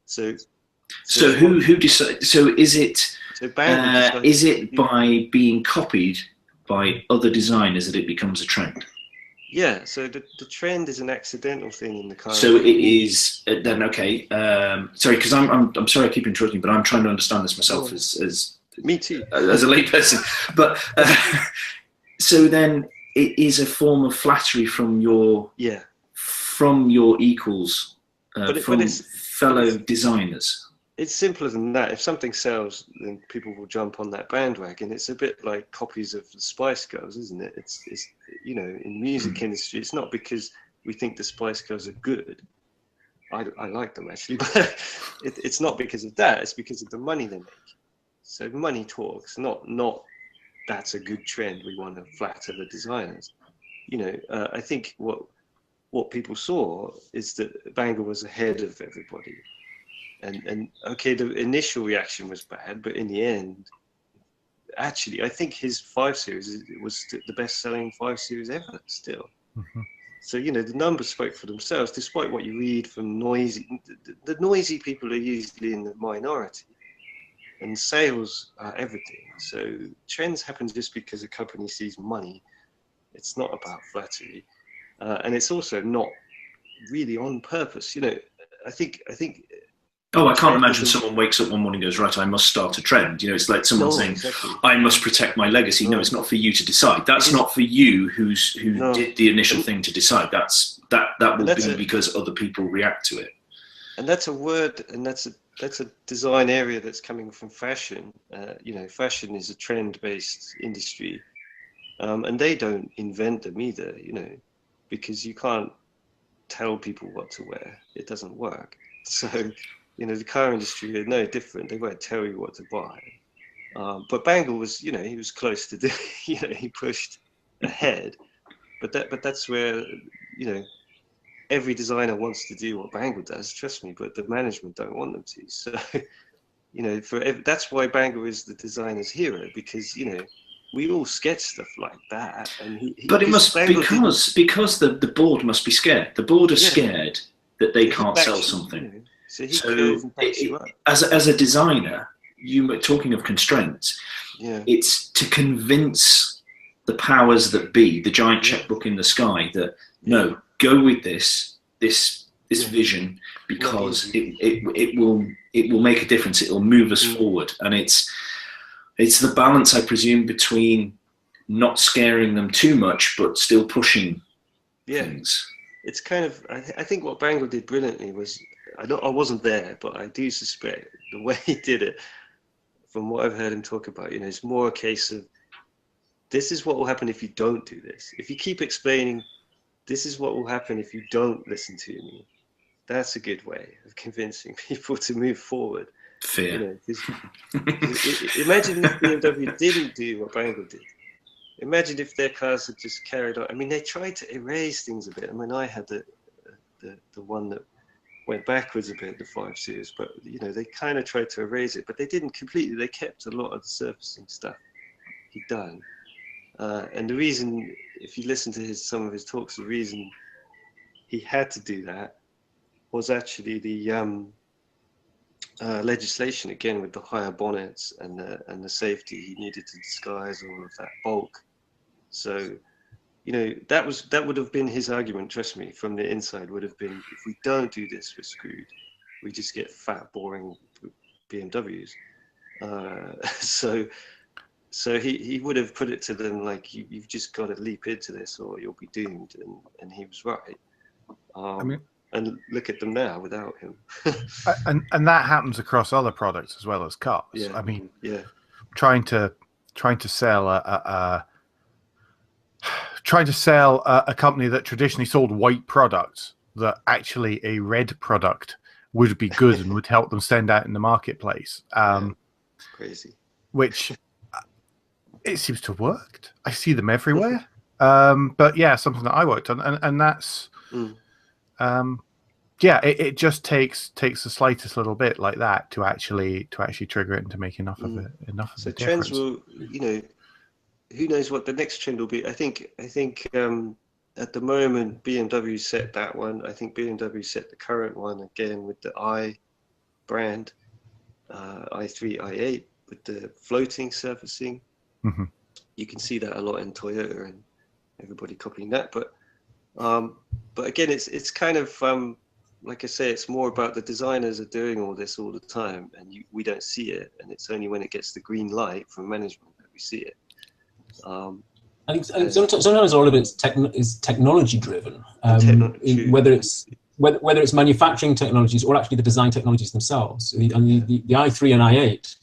So who decides? So is it by being copied by other designers that it becomes a trend? Yeah, so the trend is an accidental thing in the car. So it is then, okay. Sorry, because I'm sorry I keep interrupting, but I'm trying to understand this myself as me too, as a layperson. But so then it is a form of flattery from your equals, from fellow designers. It's simpler than that. If something sells, then people will jump on that bandwagon. It's a bit like copies of the Spice Girls, isn't it? It's you know, in music industry, it's not because we think the Spice Girls are good. I like them actually, but it's not because of that. It's because of the money they make. So money talks, not that's a good trend. We want to flatter the designers. You know, I think what people saw is that Bangle was ahead of everybody. And okay, the initial reaction was bad, but in the end, actually, I think his 5 Series was the best-selling 5 Series ever still. Mm-hmm. So, you know, the numbers spoke for themselves, despite what you read from noisy. The noisy people are usually in the minority, and sales are everything. So trends happen just because a company sees money. It's not about flattery, and it's also not really on purpose. You know, I think. Oh, I can't imagine someone wakes up one morning and goes, right, I must start a trend. You know, it's like someone saying, exactly. I must protect my legacy. No, it's not for you to decide. That's not for you who did the initial thing to decide. That will be because other people react to it. And that's a word, and that's a design area that's coming from fashion. You know, fashion is a trend-based industry. And they don't invent them either, you know, because you can't tell people what to wear. It doesn't work. So, you know, the car industry are no different. They won't tell you what to buy. But Bangle was, you know, he was close to do, you know, he pushed ahead. But that's where, you know, every designer wants to do what Bangle does, trust me, but the management don't want them to. So, you know, that's why Bangle is the designer's hero, because, you know, we all sketch stuff like that. And but it must, because the board must be scared. The board are scared that they can't sell something. You know, so as a designer, you were talking of constraints. Yeah. It's to convince the powers that be, the giant checkbook in the sky, that no, go with this vision, because it will make a difference. It will move us forward, and it's the balance, I presume, between not scaring them too much but still pushing things. It's kind of, I think what Bangle did brilliantly was, I wasn't there, but I do suspect the way he did it, from what I've heard him talk about, you know, it's more a case of, this is what will happen if you don't do this. If you keep explaining, this is what will happen if you don't listen to me. That's a good way of convincing people to move forward. Fear. You know, imagine if BMW didn't do what Bangle did. Imagine if their cars had just carried on. I mean, they tried to erase things a bit. I mean, I had the one that went backwards a bit, the 5 Series, but, you know, they kind of tried to erase it, but they didn't completely. They kept a lot of the surfacing stuff he'd done. And the reason, if you listen to some of his talks, the reason he had to do that was actually the legislation, again, with the higher bonnets and the safety. He needed to disguise all of that bulk. So, you know, that would have been his argument, trust me, from the inside, would have been, if we don't do this, we're screwed. We just get fat, boring BMWs. So he would have put it to them like, you've just got to leap into this or you'll be doomed. And he was right. I mean, and look at them now without him. and that happens across other products as well as cars. Yeah. I mean, yeah, trying to sell a company that traditionally sold white products, that actually a red product would be good and would help them stand out in the marketplace. Crazy. Which it seems to have worked. I see them everywhere. But yeah, something that I worked on, and that's it just takes the slightest little bit like that to actually trigger it and to make enough of it. So trends will, you know, who knows what the next trend will be. I think at the moment BMW set that one. I think BMW set the current one again with the i brand, i3, i8 with the floating surfacing. Mm-hmm. You can see that a lot in Toyota and everybody copying that. But again, it's kind of like I say, it's more about the designers are doing all this all the time, and we don't see it. And it's only when it gets the green light from management that we see it. I think sometimes all of it is technology driven, whether it's manufacturing technologies or actually the design technologies themselves. The i3 and i8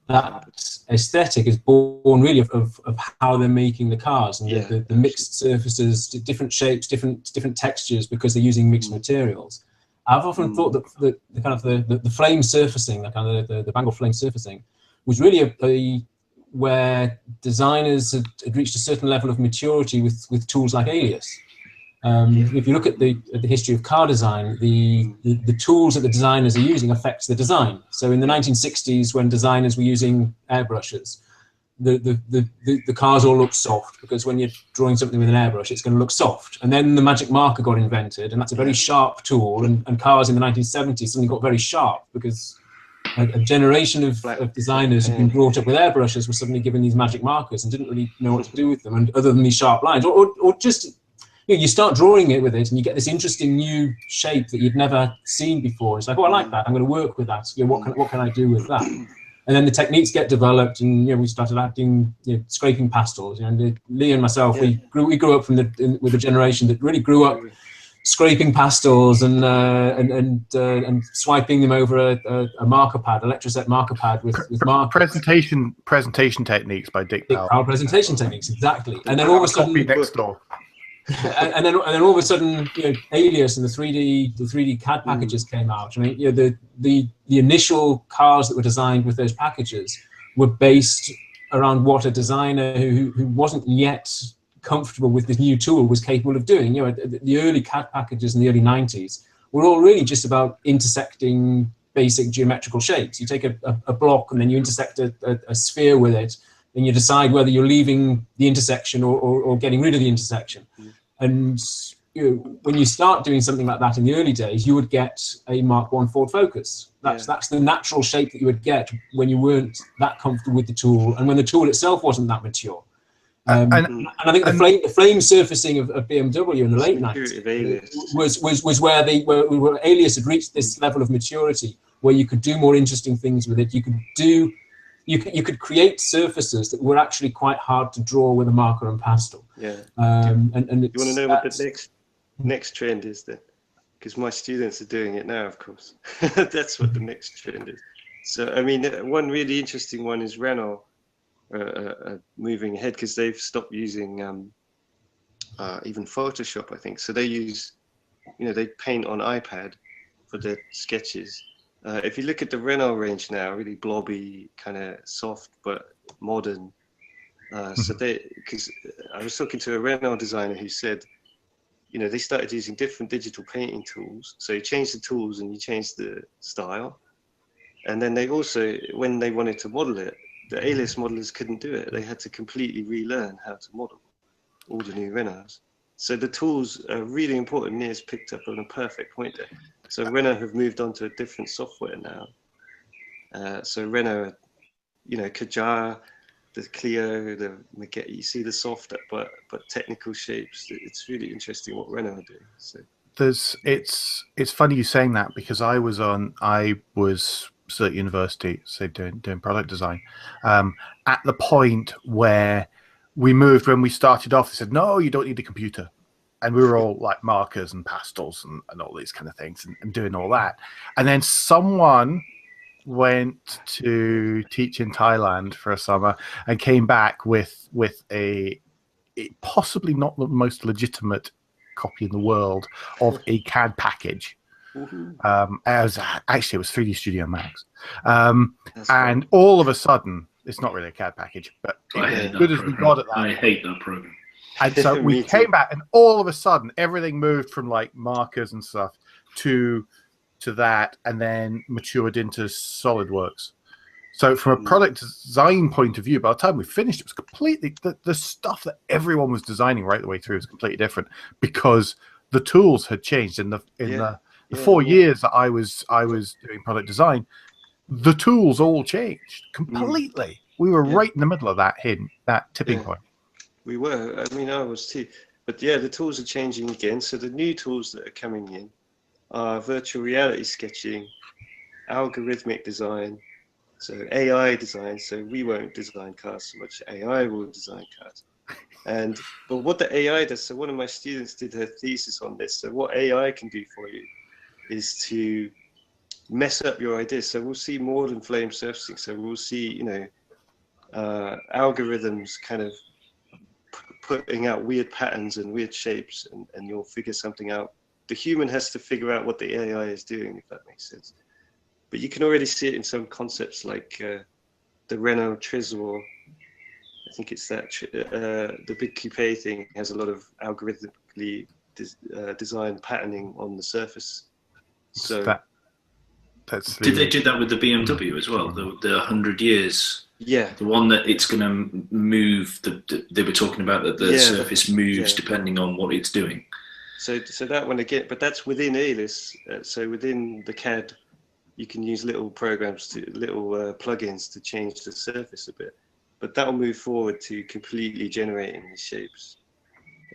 that aesthetic is born really of how they're making the cars, and the mixed surfaces, different shapes, different textures, because they're using mixed materials. I've often thought that the kind of the flame surfacing, the kind of the Bangle flame surfacing, was really where designers had reached a certain level of maturity with tools like Alias. If you look at the history of car design, the tools that the designers are using affects the design. So in the 1960s, when designers were using airbrushes, the cars all looked soft, because when you're drawing something with an airbrush, it's going to look soft. And then the magic marker got invented, and that's a very sharp tool. And cars in the 1970s suddenly got very sharp, because a generation of designers who've been brought up with airbrushes were suddenly given these magic markers and didn't really know what to do with them, and other than these sharp lines, or just, you start drawing it with it, and you get this interesting new shape that you'd never seen before. It's like, oh, I like that. I'm going to work with that. What can I do with that? And then the techniques get developed, and we started adding scraping pastels. And Lee and myself, we grew up with a generation that really grew up scraping pastels and swiping them over a marker pad, electroset marker pad with markers. Presentation techniques by Dick Powell. Powell presentation techniques, exactly. And then all of a sudden, next door. and then all of a sudden, Alias and the 3D CAD packages came out. I mean, the initial cars that were designed with those packages were based around what a designer who wasn't yet comfortable with this new tool was capable of doing. The early CAD packages in the early 90s were all really just about intersecting basic geometrical shapes. You take a block and then you intersect a sphere with it, and you decide whether you're leaving the intersection or getting rid of the intersection. And when you start doing something like that in the early days, you would get a Mark I Ford Focus. That's the natural shape that you would get when you weren't that comfortable with the tool, and when the tool itself wasn't that mature. And I think the flame surfacing of BMW in the late 90s was where Alias had reached this level of maturity where you could do more interesting things with it. You could create surfaces that were actually quite hard to draw with a marker and pastel. Yeah. And you want to know what the next trend is then? Because my students are doing it now, of course. That's what the next trend is. So, I mean, one really interesting one is Renault moving ahead, because they've stopped using even Photoshop, I think. So they use, they paint on iPad for their sketches. If you look at the Renault range now, really blobby, kind of soft but modern. So because I was talking to a Renault designer who said, they started using different digital painting tools. So you change the tools and you change the style. And then they also, when they wanted to model it, the Alias modelers couldn't do it. They had to completely relearn how to model all the new Renaults. So the tools are really important. Nia's picked up on a perfect point there. So Renault have moved on to a different software now. So Renault, Kajar, the Clio, the Maquette, you see the soft but technical shapes. It's really interesting what Renault are doing. So it's funny you saying that, because I was still at university, so doing product design, at the point where we moved. When we started off, they said, no, you don't need a computer. And we were all like markers and pastels and all these kind of things and doing all that. And then someone went to teach in Thailand for a summer and came back with a possibly not the most legitimate copy in the world of a CAD package. Actually, it was 3D Studio Max. And all of a sudden, it's not really a CAD package, but as good as we got at that. I hate that program. And so we came back, and all of a sudden, everything moved from like markers and stuff to that, and then matured into SolidWorks. So from a product design point of view, by the time we finished, it was completely the stuff that everyone was designing right the way through was completely different, because the tools had changed in the 4 years that I was doing product design. The tools all changed completely. We were right in the middle of that tipping point. We were. I mean, I was too. But yeah, the tools are changing again. So the new tools that are coming in are virtual reality sketching, algorithmic design, so AI design. So we won't design cars so much. AI will design cars. But what the AI does, so one of my students did her thesis on this. So what AI can do for you is to mess up your ideas. So we'll see more than flame surfacing. So we'll see, you know, algorithms kind of putting out weird patterns and weird shapes, and you'll figure something out. The human has to figure out what the AI is doing, if that makes sense. But you can already see it in some concepts like the Renault Tresor. I think it's that the big coupe thing has a lot of algorithmically designed patterning on the surface. So did they do that with the BMW as well? The 100 years. Yeah. The one that it's going to move. They were talking about that the surface moves depending on what it's doing. So that one again, but that's within ALIS. So within the CAD, you can use little programs little plugins to change the surface a bit. But that'll move forward to completely generating the shapes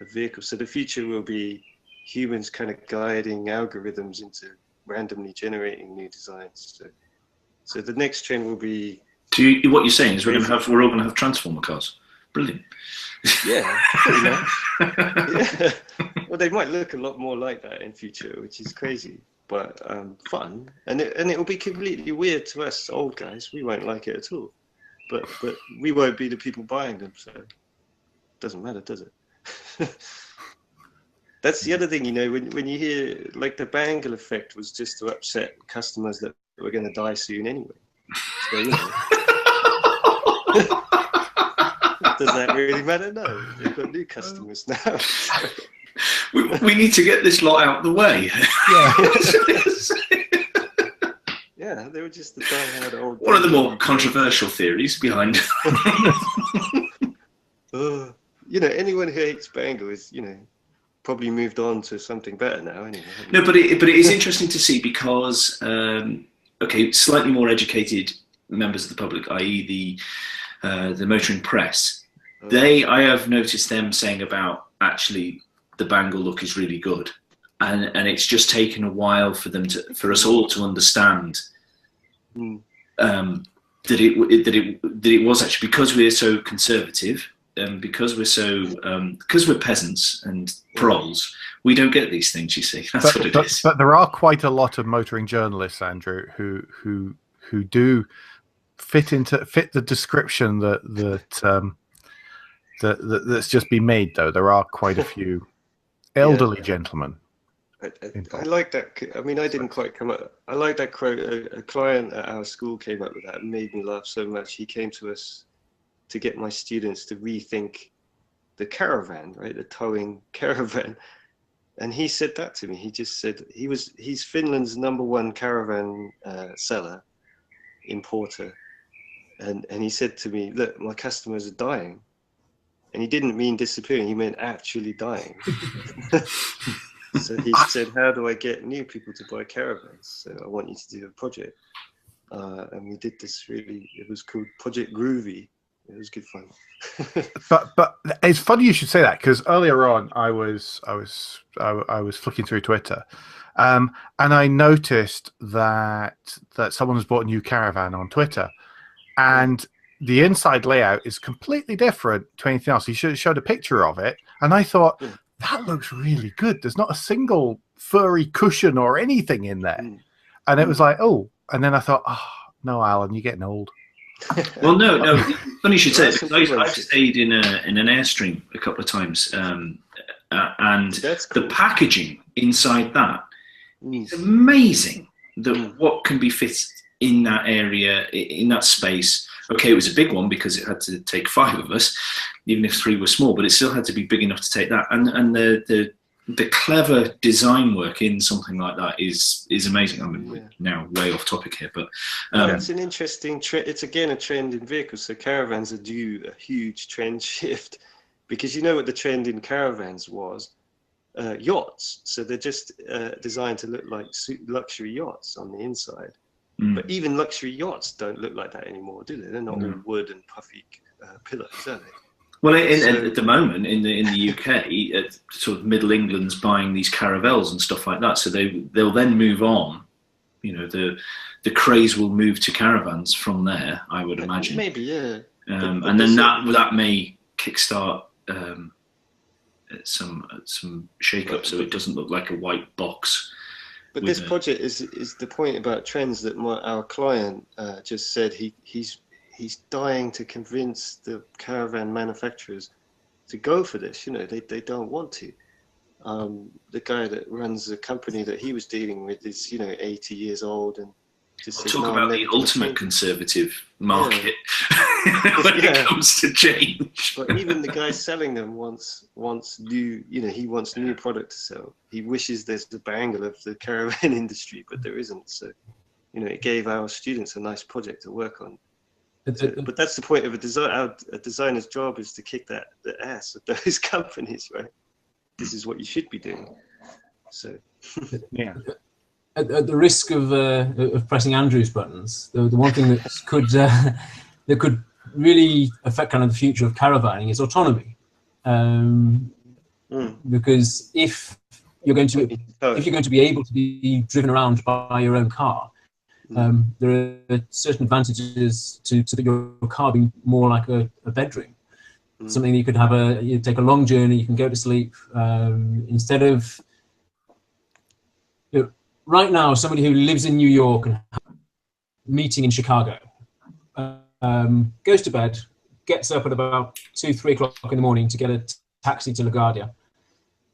of vehicles. So the future will be humans kind of guiding algorithms into randomly generating new designs. So the next trend will be. What you're saying is we're all going to have transformer cars. Brilliant. Yeah. Yeah. Well, they might look a lot more like that in future, which is crazy, but fun. And it will be completely weird to us old guys. We won't like it at all. But we won't be the people buying them, so it doesn't matter, does it? That's the other thing, you know, when you hear, like, the Bangle effect was just to upset customers that were going to die soon anyway. So, you know. Does that really matter? No, they've got new customers now. we need to get this lot out of the way. Yeah, they were just the die-hard old. One of the more controversial theories behind. You know, anyone who hates Bangle is, you know, probably moved on to something better now. Anyway. No, but it is interesting to see because okay, slightly more educated members of the public, i.e. the motoring press, I have noticed them saying about actually the Bangle Look is really good, and it's just taken a while for us all to understand that it was actually, because we're so conservative, because we're peasants and proles, we don't get these things. You see, that's what it is. But there are quite a lot of motoring journalists, Andrew, who do fit the description that's just been made. Though there are quite a few elderly gentlemen. I like that. I mean, I didn't quite come up. I like that quote. A client at our school came up with that. It made me laugh so much. He came to us to get my students to rethink the caravan, right? The towing caravan. And he said that to me. He just said he's Finland's #1 caravan seller, importer. And he said to me, look, my customers are dying. And he didn't mean disappearing, he meant actually dying. So he said, how do I get new people to buy caravans? So I want you to do a project. And we did this it was called Project Groovy. It was good fun. but it's funny you should say that, because earlier on I was flicking through Twitter, and I noticed that someone has bought a new caravan on Twitter, and the inside layout is completely different to anything else. He showed a picture of it, and I thought, that looks really good. There's not a single furry cushion or anything in there. And it was like, oh, and then I thought, oh, no, Alan, you're getting old. Well, no. Funny you should say it. I've stayed in an Airstream a couple of times, and That's cool. The packaging inside that is amazing. What can be fit in that area, in that space. Okay, it was a big one because it had to take 5 of us, even if 3 were small, but it still had to be big enough to take that. And the clever design work in something like that is amazing. I mean, we're now way off topic here, but it's an interesting trend. It's again a trend in vehicles. So caravans are due a huge trend shift, because you know what the trend in caravans was? Yachts. So they're just designed to look like luxury yachts on the inside. But even luxury yachts don't look like that anymore, do they? They're not all wood and puffy pillars, are they? Well, at the moment in the UK, sort of Middle England's buying these caravels and stuff like that. So they'll then move on. You know, the craze will move to caravans from there, I would imagine. Maybe, yeah. And then that may kickstart some shake-up, so it doesn't look like a white box But this project is the point about trends that our client just said. He's dying to convince the caravan manufacturers to go for this. You know, they don't want to. The guy that runs the company that he was dealing with is, you know, 80 years old and just says, talk no, about the ultimate conservative market when it comes to change. But even the guy selling them wants new, you know, he wants new product to sell. He wishes there's the Bangle of the caravan industry, but there isn't. So, you know, it gave our students a nice project to work on. But that's the point of a design. A designer's job is to kick the ass of those companies, right? This is what you should be doing. So, yeah. At the risk of pressing Andrew's buttons, the one thing that could really affect kind of the future of caravaning is autonomy. Because if you're going to be able to be driven around by your own car, there are certain advantages to your car being more like a bedroom. Something that you could have you take a long journey, you can go to sleep instead of. Right now, somebody who lives in New York and has a meeting in Chicago goes to bed, gets up at about 2-3 o'clock in the morning to get a taxi to LaGuardia,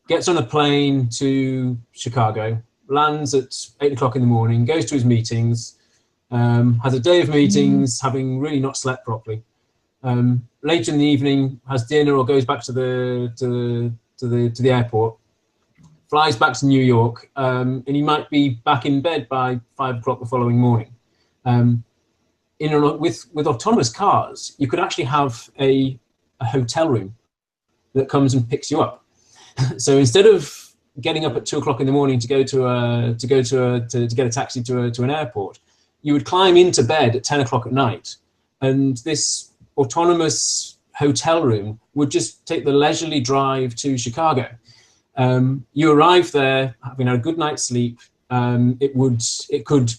gets on a plane to Chicago, lands at 8 o'clock in the morning, goes to his meetings, has a day of meetings, having really not slept properly. Later in the evening, has dinner or goes back to the airport. Flies back to New York, and he might be back in bed by 5 o'clock the following morning. With autonomous cars, you could actually have a hotel room that comes and picks you up. So instead of getting up at 2 o'clock in the morning to get a taxi to an airport, you would climb into bed at 10 o'clock at night, and this autonomous hotel room would just take the leisurely drive to Chicago. You arrive there having had a good night's sleep. It could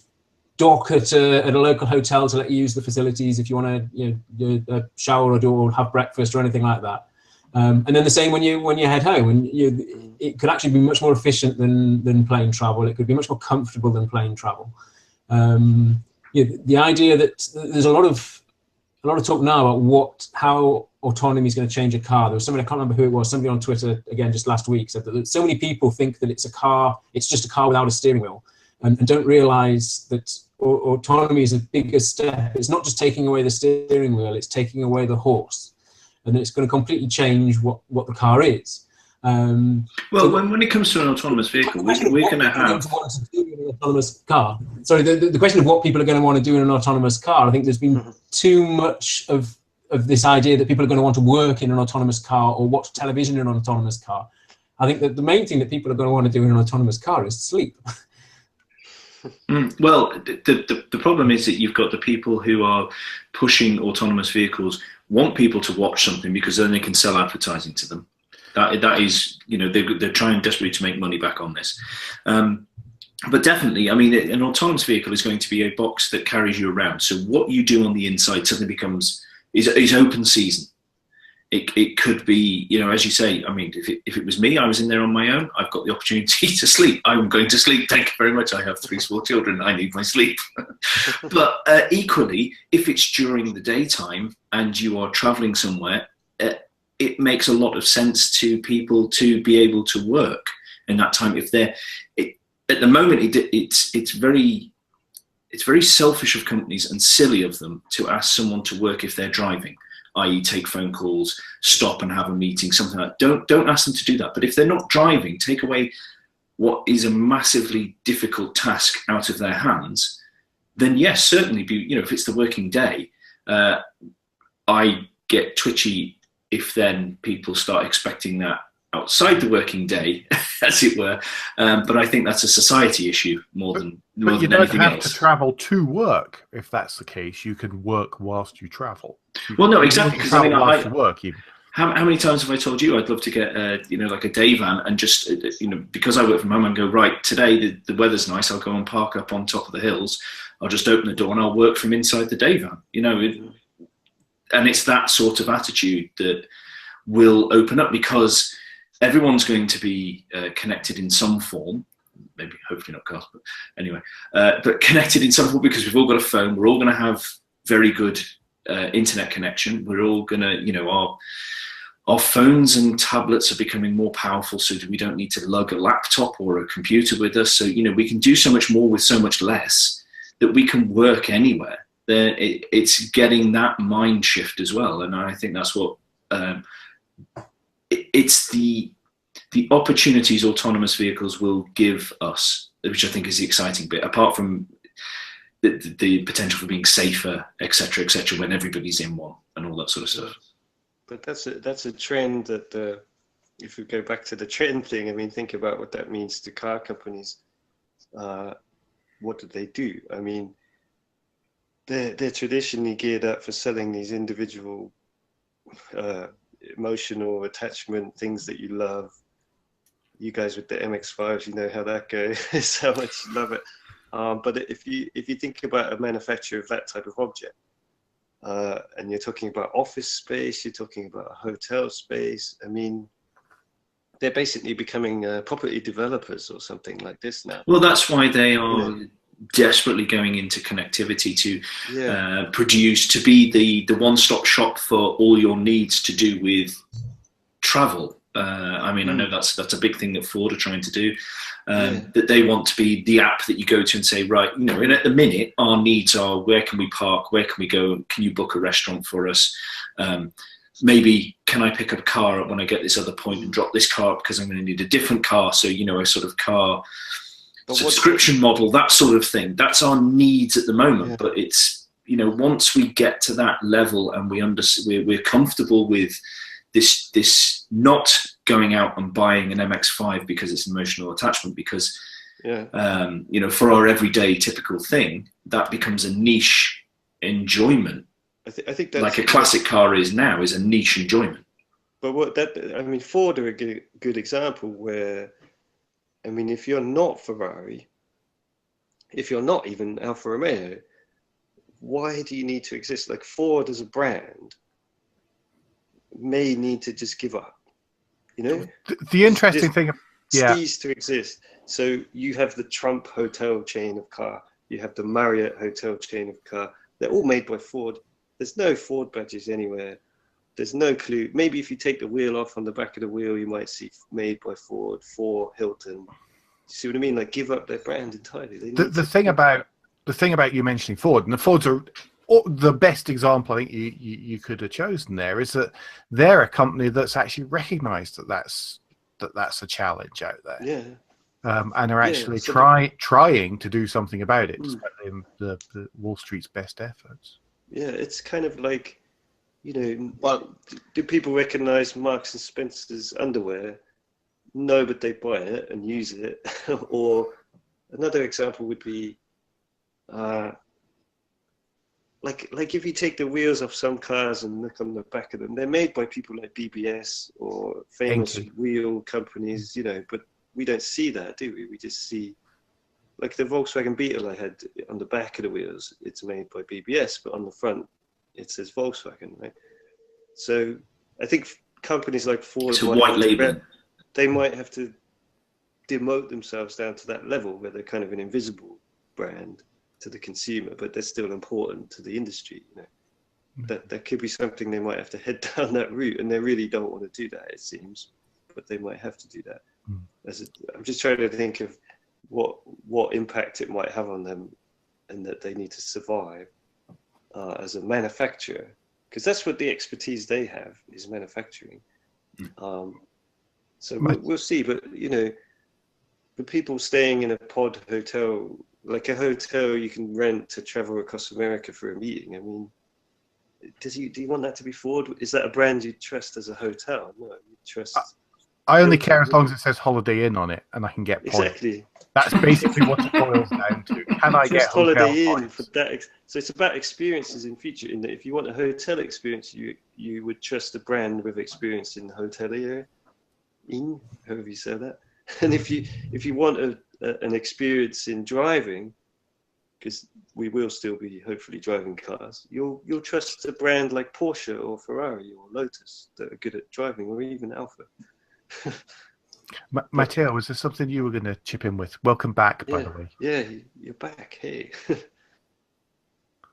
dock at a local hotel to let you use the facilities if you want to shower or have breakfast or anything like that. And then the same when you head home. And it could actually be much more efficient than plane travel. It could be much more comfortable than plane travel. The idea that there's a lot of talk now about how autonomy is going to change a car. There was somebody, I can't remember who it was, somebody on Twitter, again, just last week, said that so many people think that it's just a car without a steering wheel, and don't realize that autonomy is a bigger step. It's not just taking away the steering wheel, it's taking away the horse. And it's going to completely change what the car is. When it comes to an autonomous vehicle, we're going to have... An autonomous car. Sorry, the question of what people are going to want to do in an autonomous car, I think there's been too much of this idea that people are going to want to work in an autonomous car or watch television in an autonomous car. I think that the main thing that people are going to want to do in an autonomous car is sleep. Well, the problem is that you've got the people who are pushing autonomous vehicles want people to watch something because then they can sell advertising to them. That is, you know, they're trying desperately to make money back on this. But definitely, I mean, an autonomous vehicle is going to be a box that carries you around. So what you do on the inside suddenly is open season. It could be, you know, as you say, I mean, if it was me, I was in there on my own, I've got the opportunity to sleep. I'm going to sleep. Thank you very much. I have 3 small children. I need my sleep. But equally, if it's during the daytime and you are traveling somewhere, it makes a lot of sense to people to be able to work in that time. If they're, at the moment, it's very selfish of companies and silly of them to ask someone to work if they're driving, i.e. take phone calls, stop and have a meeting, something like that. Don't ask them to do that. But if they're not driving, take away what is a massively difficult task out of their hands, then yes, certainly, you know, if it's the working day, I get twitchy if then people start expecting that outside the working day, as it were. But I think that's a society issue more than anything else. But you don't have to travel to work if that's the case. You can work whilst you travel. Well, no, exactly. Because I mean, whilst you work, even. How many times have I told you I'd love to get, you know, like a day van and just, you know, because I work from home and go, right, today the weather's nice, I'll go and park up on top of the hills. I'll just open the door and I'll work from inside the day van, you know. And it's that sort of attitude that will open up, because everyone's going to be connected in some form. maybe hopefully not cars, but anyway, but connected in some form, because we've all got a phone. We're all going to have very good internet connection. We're all going to, you know, our phones and tablets are becoming more powerful, so we don't need to lug a laptop or a computer with us. So, you know, we can do so much more with so much less, that we can work anywhere. Then it's getting that mind shift as well. And I think that's what, it's the opportunities autonomous vehicles will give us, which I think is the exciting bit, apart from the potential for being safer, etc., when everybody's in one and all that sort of stuff. But that's a trend that, if we go back to the trend thing, I mean, think about what that means to car companies. What do they do? I mean, they're traditionally geared up for selling these individual emotional attachment things that you love. You guys with the MX-5s, you know how that goes, how much you love it. But if you think about a manufacturer of that type of object, and you're talking about office space, you're talking about a hotel space, I mean, they're basically becoming property developers or something like this now. Well, that's why they are desperately going into connectivity to produce, to be the one-stop shop for all your needs to do with travel. I mean, I know that's a big thing that Ford are trying to do. That they want to be the app that you go to and say, right, you know, and at the minute our needs are, where can we park, where can we go, can you book a restaurant for us, maybe can I pick up a car when I get this other point and drop this car up because I'm going to need a different car. So, you know, a sort of car subscription model, that sort of thing. That's our needs at the moment. But it's, you know, once we get to that level and we're comfortable with this not going out and buying an MX-5 because it's emotional attachment, because you know, for our everyday typical thing, that becomes a niche enjoyment. I think that's like a classic car is now, is a niche enjoyment. But I mean, Ford are a good example where, I mean, if you're not Ferrari, if you're not even Alfa Romeo, why do you need to exist? Like, Ford as a brand may need to just give up, you know? The interesting thing, cease to exist. So you have the Trump hotel chain of car, you have the Marriott hotel chain of car. They're all made by Ford. There's no Ford badges anywhere. There's no clue. Maybe if you take the wheel off, on the back of the wheel, you might see made by Ford, for Hilton. You see what I mean? Like, give up their brand entirely. The thing about you mentioning Ford, and the Fords are the best example I think you could have chosen there, is that they're a company that's actually recognised that that's a challenge out there. Yeah. And are actually trying to do something about it, despite the Wall Street's best efforts. Yeah, it's kind of like, you know, well, do people recognise Marks and Spencer's underwear? No, but they buy it and use it. Or another example would be, like if you take the wheels off some cars and look on the back of them, they're made by people like BBS or famous wheel companies, you know, but we don't see that, do we? We just see, like the Volkswagen Beetle I had, on the back of the wheels, it's made by BBS, but on the front, it says Volkswagen, right? So I think companies like Ford, it's a white label. They might have to demote themselves down to that level where they're kind of an invisible brand to the consumer, but they're still important to the industry. You know, that could be something they might have to head down that route, and they really don't want to do that, it seems, but they might have to do that. I'm just trying to think of what impact it might have on them, and that they need to survive as a manufacturer, because that's what the expertise they have is manufacturing. So we'll see, but you know, the people staying in a pod hotel, like a hotel you can rent to travel across America for a meeting. I mean, do you want that to be Ford? Is that a brand you trust as a hotel? No, you trust. I only care as long as it says Holiday Inn on it, and I can get points. Exactly. That's basically what it boils down to. Can I get Holiday Inn points? for that? So it's about experiences in future. In that, if you want a hotel experience, you would trust a brand with experience in the hotel area, however you say that. And if you want an experience in driving, because we will still be hopefully driving cars, you'll trust a brand like Porsche or Ferrari or Lotus that are good at driving, or even Alfa. Matteo, was there something you were going to chip in with? Welcome back, by the way. Yeah, you're back. Hey.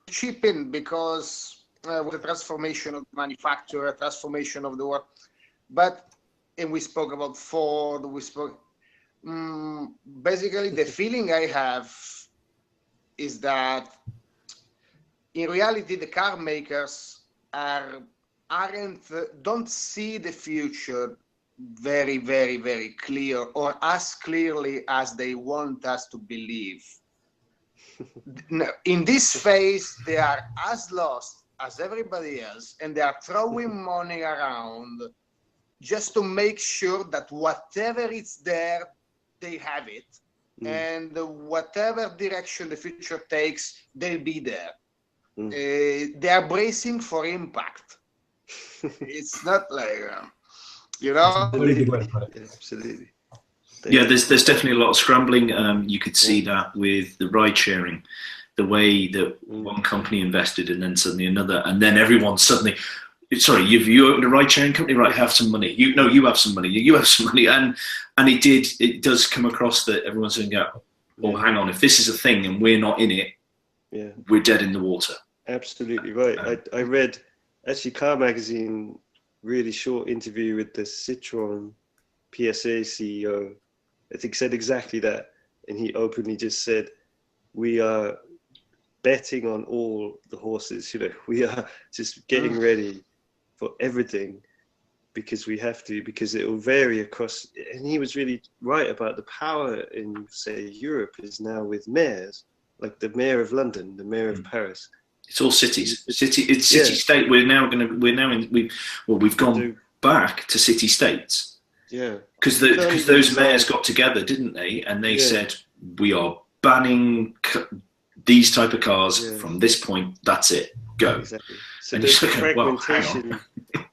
Chip in because with the transformation of manufacturer, transformation of the world, and we spoke about Ford. We spoke. Basically, the feeling I have is that in reality, the car makers don't see the future very, very, very clear, or as clearly as they want us to believe. In this phase, they are as lost as everybody else, and they are throwing money around just to make sure that whatever is there, they have it. And whatever direction the future takes, they'll be there. They are bracing for impact. It's not like, you know. Absolutely. Yeah, there's definitely a lot of scrambling. You could see that with the ride sharing, the way that one company invested and then suddenly another, and then everyone suddenly, sorry, you opened a ride sharing company, right? Have some money. You have some money. You have some money, and it does come across that everyone's saying, "Oh, hang on, if this is a thing and we're not in it, we're dead in the water." Absolutely right. I read actually Car Magazine really short interview with the Citroën PSA CEO. I think said exactly that, and he openly just said, "We are betting on all the horses. You know, we are just getting ready for everything because we have to, because it will vary across." And he was really right about the power in, say, Europe is now with mayors, like the mayor of London, the mayor of Paris. It's all cities. It's city state. We've gone back to city states. Yeah. Because those mayors got together, didn't they? And they said, we are banning these type of cars from this point. That's it. Go. Exactly. So and there's fragmentation.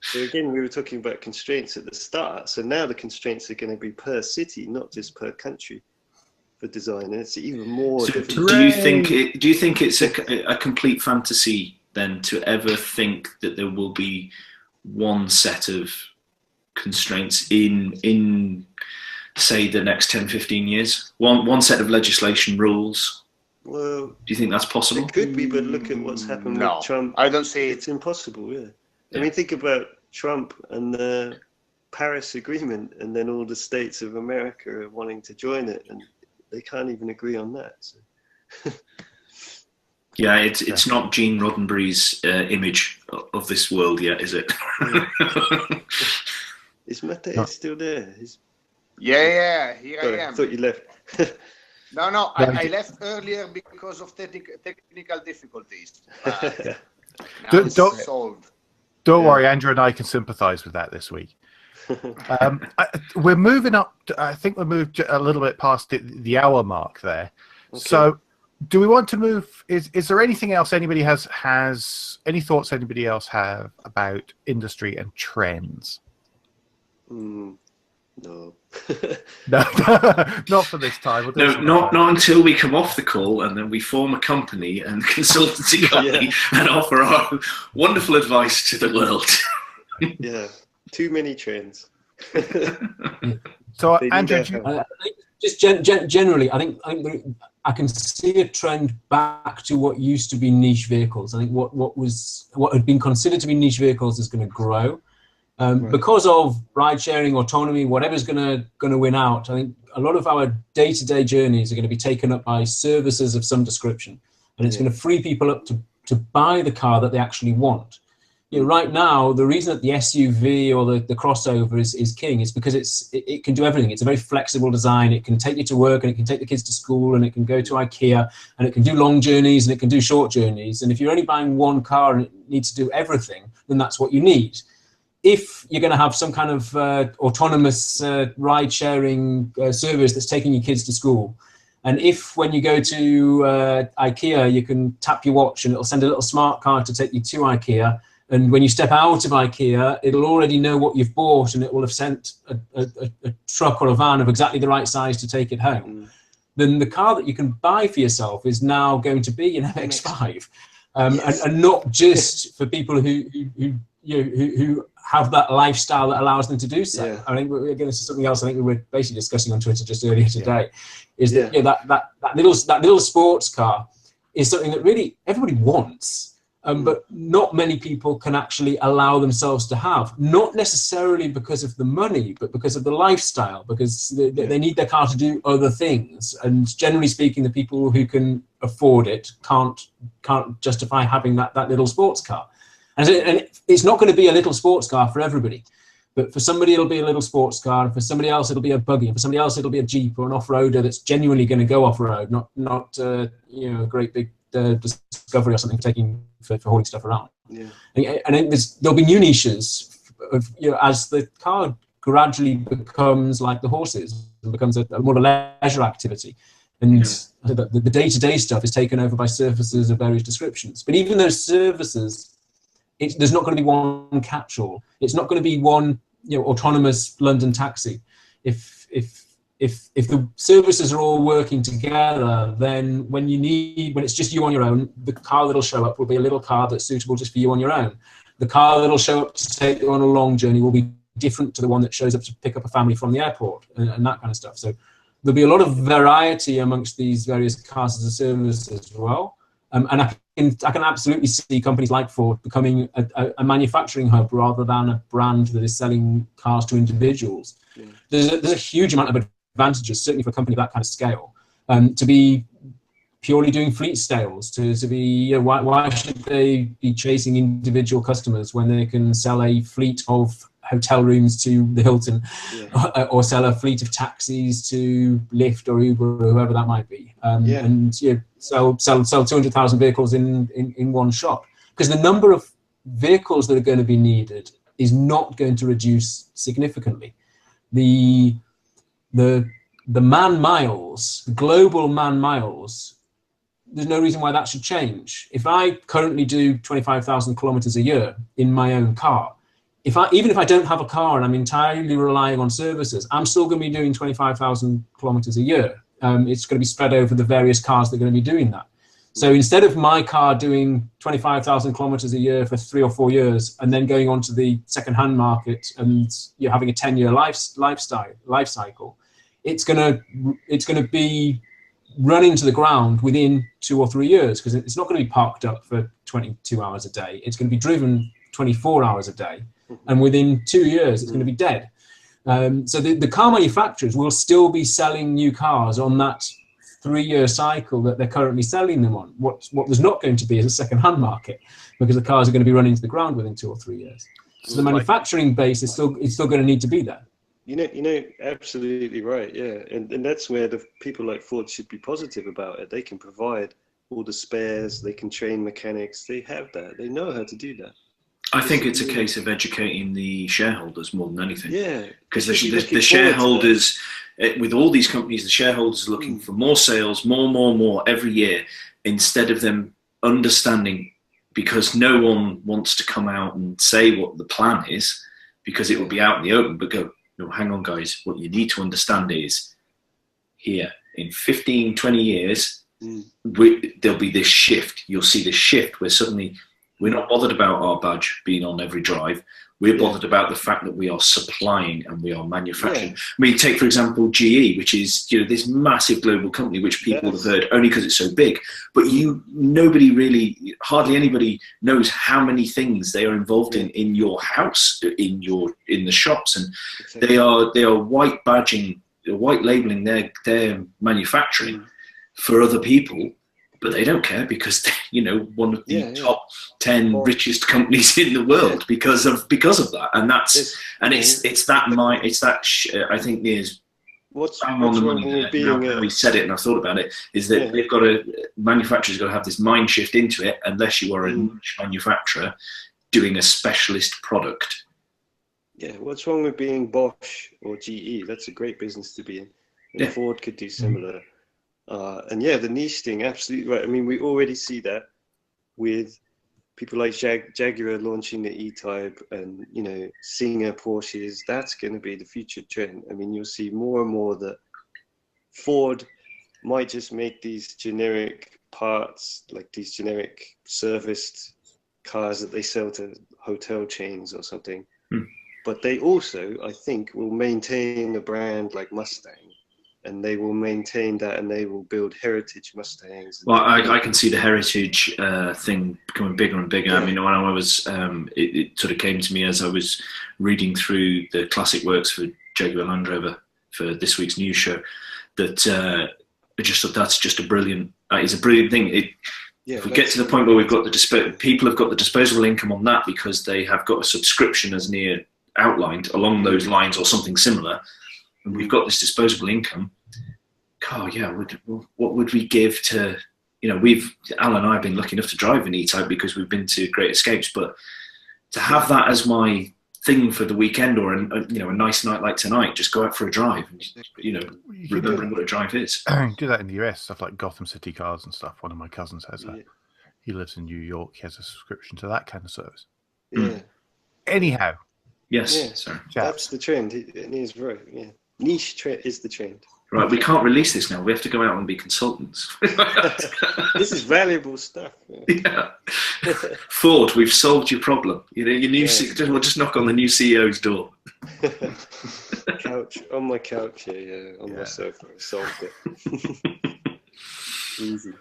So again, we were talking about constraints at the start. So now the constraints are going to be per city, not just per country for design. And it's even more. So do you think it's a complete fantasy then to ever think that there will be one set of constraints in say the next 10-15 years, one set of legislation rules? Well, do you think that's possible? It could be, but look at what's happened with Trump. I don't see it's impossible. I mean, think about Trump and the Paris Agreement, and then all the states of America are wanting to join it, and they can't even agree on that. So. Yeah, it's not Gene Roddenberry's image of this world yet, is it? Is Matteo still there? Here Sorry, I am. I thought you left. No, I left earlier because of technical difficulties. Don't worry, Andrew and I can sympathise with that this week. We're moving up. I think we moved a little bit past the hour mark there. Okay. So, do we want to move? Is there anything else anybody has any thoughts? Anybody else have about industry and trends? No. No, not for this time. No, not until we come off the call and then we form a company and consultancy company and offer our wonderful advice to the world. Yeah, too many trends. So, Andrew, just generally, I think I can see a trend back to what used to be niche vehicles. I think what had been considered to be niche vehicles is going to grow. Because of ride sharing, autonomy, whatever's going to win out, I think a lot of our day-to-day journeys are going to be taken up by services of some description, and it's going to free people up to buy the car that they actually want. You know, right now, the reason that the SUV or the crossover is king is because it can do everything. It's a very flexible design. It can take you to work, and it can take the kids to school, and it can go to IKEA, and it can do long journeys, and it can do short journeys. And if you're only buying one car and it needs to do everything, then that's what you need. If you're going to have some kind of autonomous ride-sharing service that's taking your kids to school, and if when you go to IKEA, you can tap your watch and it'll send a little smart card to take you to IKEA, and when you step out of IKEA, it'll already know what you've bought, and it will have sent a truck or a van of exactly the right size to take it home, then the car that you can buy for yourself is now going to be an MX-5. And not just for people who who have that lifestyle that allows them to do so. Yeah. I think again, this is something else I think we were basically discussing on Twitter just earlier today, is that that little sports car is something that really everybody wants. But not many people can actually allow themselves to have, not necessarily because of the money, but because of the lifestyle, because they need their car to do other things. And generally speaking, the people who can afford it can't justify having that little sports car. And it's not going to be a little sports car for everybody. But for somebody, it'll be a little sports car, and for somebody else, it'll be a buggy, and for somebody else, it'll be a Jeep or an off-roader that's genuinely going to go off-road, not a great big Discovery or something taking for hauling stuff around. Yeah. And there'll be new niches of, as the car gradually becomes like the horses and becomes a more of a leisure activity. And the day-to-day stuff is taken over by services of various descriptions. But even those services, there's not going to be one catch-all. It's not going to be one autonomous London taxi. If the services are all working together, then when it's just you on your own, the car that'll show up will be a little car that's suitable just for you on your own. The car that'll show up to take you on a long journey will be different to the one that shows up to pick up a family from the airport and that kind of stuff. So there'll be a lot of variety amongst these various cars as a service as well. And I can absolutely see companies like Ford becoming a manufacturing hub rather than a brand that is selling cars to individuals. Yeah. There's a huge amount of advantages, certainly for a company of that kind of scale, to be purely doing fleet sales, to be, why should they be chasing individual customers when they can sell a fleet of hotel rooms to the Hilton, or sell a fleet of taxis to Lyft or Uber or whoever that might be, and sell 200,000 vehicles in one shot, because the number of vehicles that are going to be needed is not going to reduce significantly. The man miles, the global man miles, there's no reason why that should change. If I currently do 25,000 kilometers a year in my own car, even if I don't have a car and I'm entirely relying on services, I'm still going to be doing 25,000 kilometers a year. It's going to be spread over the various cars that are going to be doing that. So instead of my car doing 25,000 kilometers a year for 3 or 4 years and then going on to the second-hand market and you're having a 10-year life cycle, it's going to be running to the ground within 2 or 3 years, because it's not going to be parked up for 22 hours a day. It's going to be driven 24 hours a day, and within 2 years, it's going to be dead. So the car manufacturers will still be selling new cars on that 3-year cycle that they're currently selling them on. What there's not going to be is a second-hand market, because the cars are going to be running to the ground within 2 or 3 years. So the manufacturing base is still going to need to be there. Absolutely right. Yeah, and that's where the people like Ford should be positive about it. They can provide all the spares. They can train mechanics. They have that. They know how to do that. I think it's a case of educating the shareholders more than anything. Yeah, because the shareholders, with all these companies, the shareholders are looking for more sales, more every year, instead of them understanding, because no one wants to come out and say what the plan is, because it will be out in the open, but go, no, hang on guys, what you need to understand is, here, in 15, 20 years, there'll be this shift. You'll see this shift where suddenly we're not bothered about our badge being on every drive. We're bothered about the fact that we are supplying and we are manufacturing. I mean, take, for example, GE, which is this massive global company, which people have heard only because it's so big. But hardly anybody knows how many things they are involved in your house, in the shops, and they are white badging, white labeling their manufacturing for other people. But they don't care, because one of the top 10 richest companies in the world because of that, and I think there's what's on the money there. We said it, and I thought about it. Is that manufacturers got to have this mind shift into it, unless you are a niche manufacturer doing a specialist product. Yeah, what's wrong with being Bosch or GE? That's a great business to be in, and Ford could do similar. And the niche thing, absolutely right. I mean, we already see that with people like Jaguar launching the E-Type, and Singer Porsches. That's going to be the future trend. I mean, you'll see more and more that Ford might just make these generic parts, like these generic serviced cars that they sell to hotel chains or something. But they also, I think, will maintain a brand like Mustang, and they will maintain that, and they will build heritage Mustangs. Well, I can see the heritage thing becoming bigger and bigger. Yeah. I mean, when I was, it sort of came to me as I was reading through the classic works for Jaguar Land Rover for this week's news show, that I just thought that's just a brilliant, it's a brilliant thing. If we get to the point where we've got people have got the disposable income on that because they have got a subscription, as Nia outlined, along those lines or something similar, and we've got this disposable income. Oh yeah, what would we give to, Alan and I have been lucky enough to drive an E-Type because we've been to Great Escapes, but to have that as my thing for the weekend, or a nice night like tonight, just go out for a drive, and remembering what a drive is. Do that in the US, stuff like Gotham City Cars and stuff. One of my cousins has that. He lives in New York. He has a subscription to that kind of service. Yeah. Anyhow. Yes. Yeah. Sorry. That's the trend. It is right. Yeah. Niche trend is the trend. Right, we can't release this now. We have to go out and be consultants. This is valuable stuff. Yeah. Ford, we've solved your problem. Your new we'll just knock on the new CEO's door. Couch on my couch here, on my sofa. Solved it. Easy.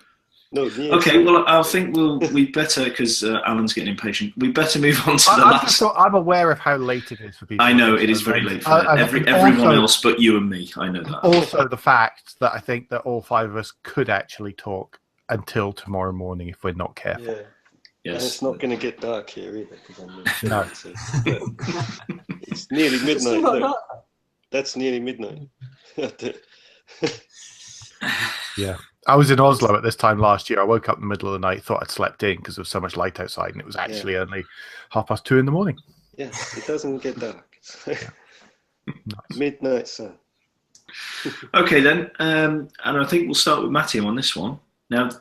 No, okay, well, I think we better, because Alan's getting impatient. We better move on to the last. I'm aware of how late it is for people. I know it is very late for everyone else, but you and me. I know that. Also, the fact that I think that all five of us could actually talk until tomorrow morning if we're not careful. Yeah. Yes. And it's not going to get dark here either. No. It's nearly midnight. Look, that's nearly midnight. Yeah. I was in Oslo at this time last year. I woke up in the middle of the night, thought I'd slept in because there was so much light outside, and it was actually only 2:30 in the morning. Yeah, it doesn't get dark. Nice. Midnight sun. Okay then, and I think we'll start with Matteo on this one. Now,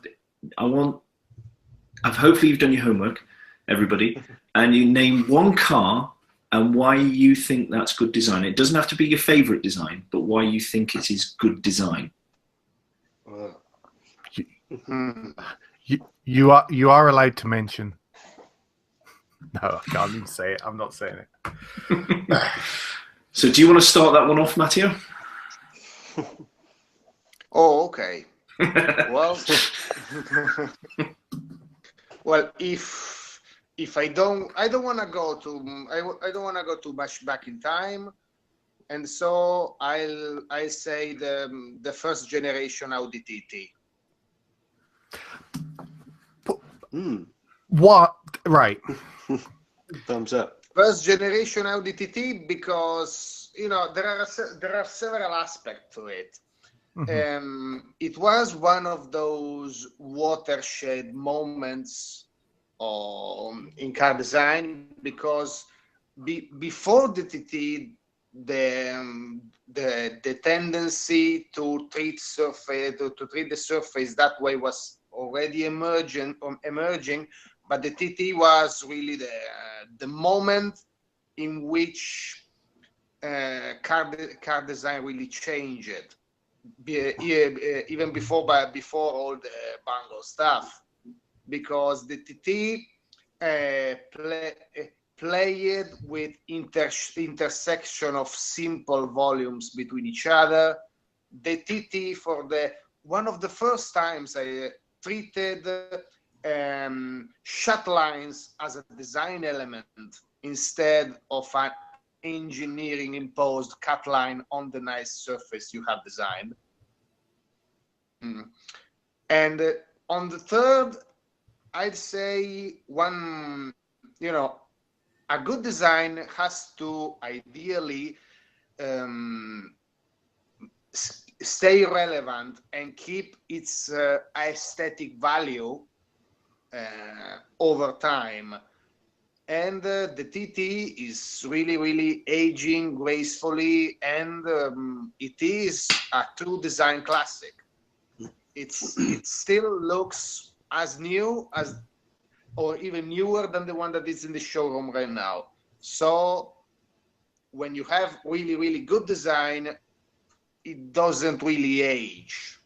hopefully you've done your homework, everybody, and you name one car and why you think that's good design. It doesn't have to be your favourite design, but why you think it is good design. Wow. You are allowed to mention. No, I can't even say it. I'm not saying it. So, do you want to start that one off, Matteo? Oh, okay. Well, if I don't want to go too much back in time, and so I say the first generation Audi TT. What? Right. Thumbs up. First generation Audi TT, because there are several aspects to it. Mm-hmm. It was one of those watershed moments in car design, because before the TT, the tendency to treat the surface that way was already emerging, but the TT was really the moment in which car design really changed. Even before all the Bangle stuff, because the TT played with intersection of simple volumes between each other. The TT, one of the first times I treated shut lines as a design element instead of an engineering imposed cut line on the nice surface you have designed. And on the third, I'd say a good design has to ideally stay relevant and keep its aesthetic value over time. And the TT is really aging gracefully, and it is a true design classic. It still looks as new as, or even newer than the one that is in the showroom right now. So when you have really good design, it doesn't really age.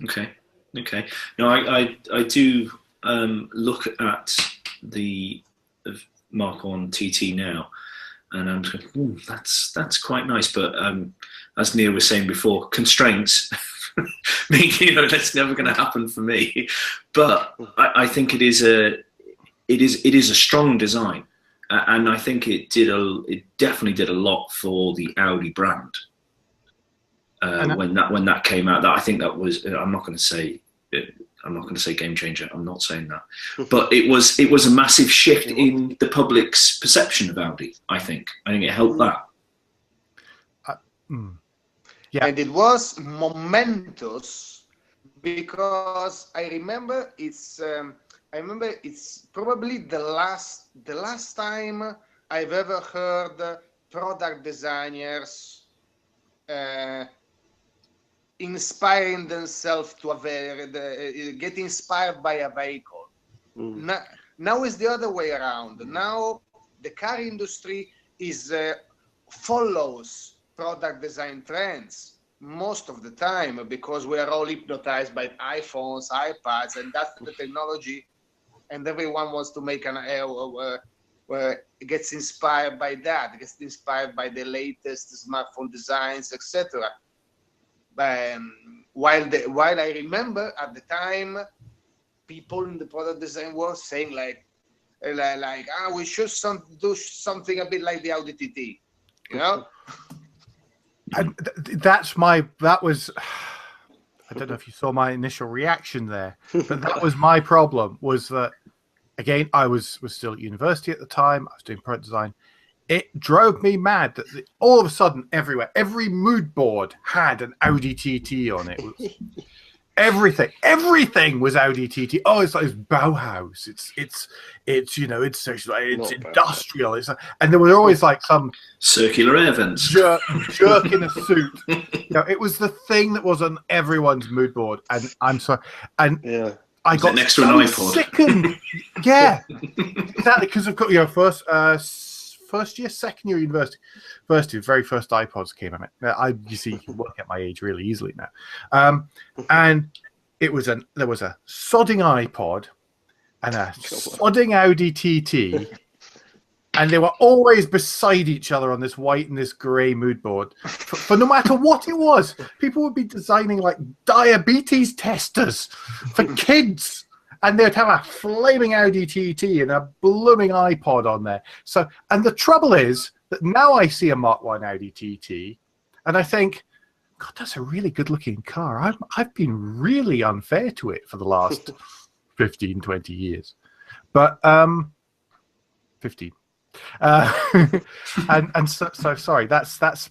Okay. No, I do look at the Mark-on TT now, and I'm just going, ooh, that's quite nice. But as Neil was saying before, constraints mean, you know, that's never going to happen for me. But I think it is a strong design, and I think it definitely did a lot for the Audi brand when that came out. That I think that was, I'm not going to say game changer. I'm not saying that, but it was a massive shift in the public's perception of Audi. I think it helped that. Yeah. And it was momentous because I remember it's probably the last time I've ever heard product designers inspiring themselves to get inspired by a vehicle. Now it's the other way around. Now the car industry follows product design trends most of the time because we are all hypnotized by iPhones, iPads, and that's the technology, and everyone wants to make gets inspired by that, gets inspired by the latest smartphone designs, etc. While I remember at the time, people in the product design world saying like we should do something a bit like the Audi TT, you know. And that was, I don't know if you saw my initial reaction there, but that was my problem, was that, again, I was still at university at the time, I was doing product design. It drove me mad that all of a sudden everywhere, every mood board had an Audi TT on it. Everything was Audi TT. Oh, it's like Bauhaus. It's you know, it's industrial. And there were always like some circular air vents, jerk in a suit. You know, it was the thing that was on everyone's mood board. And I'm sorry. And yeah, I got next to an iPod. Sickened. Yeah, exactly. Because of course, first year, second year university, very first iPods came out. You see, you can work out my age really easily now. And there was a sodding iPod and a sodding Audi TT, and they were always beside each other on this white and this grey mood board. For no matter what it was, people would be designing like diabetes testers for kids. And they'd have a flaming Audi TT and a blooming iPod on there. So, and the trouble is that now I see a Mark 1 Audi TT, and I think, God, that's a really good-looking car. I've been really unfair to it for the last 15, 20 years. But 15. And so sorry. That's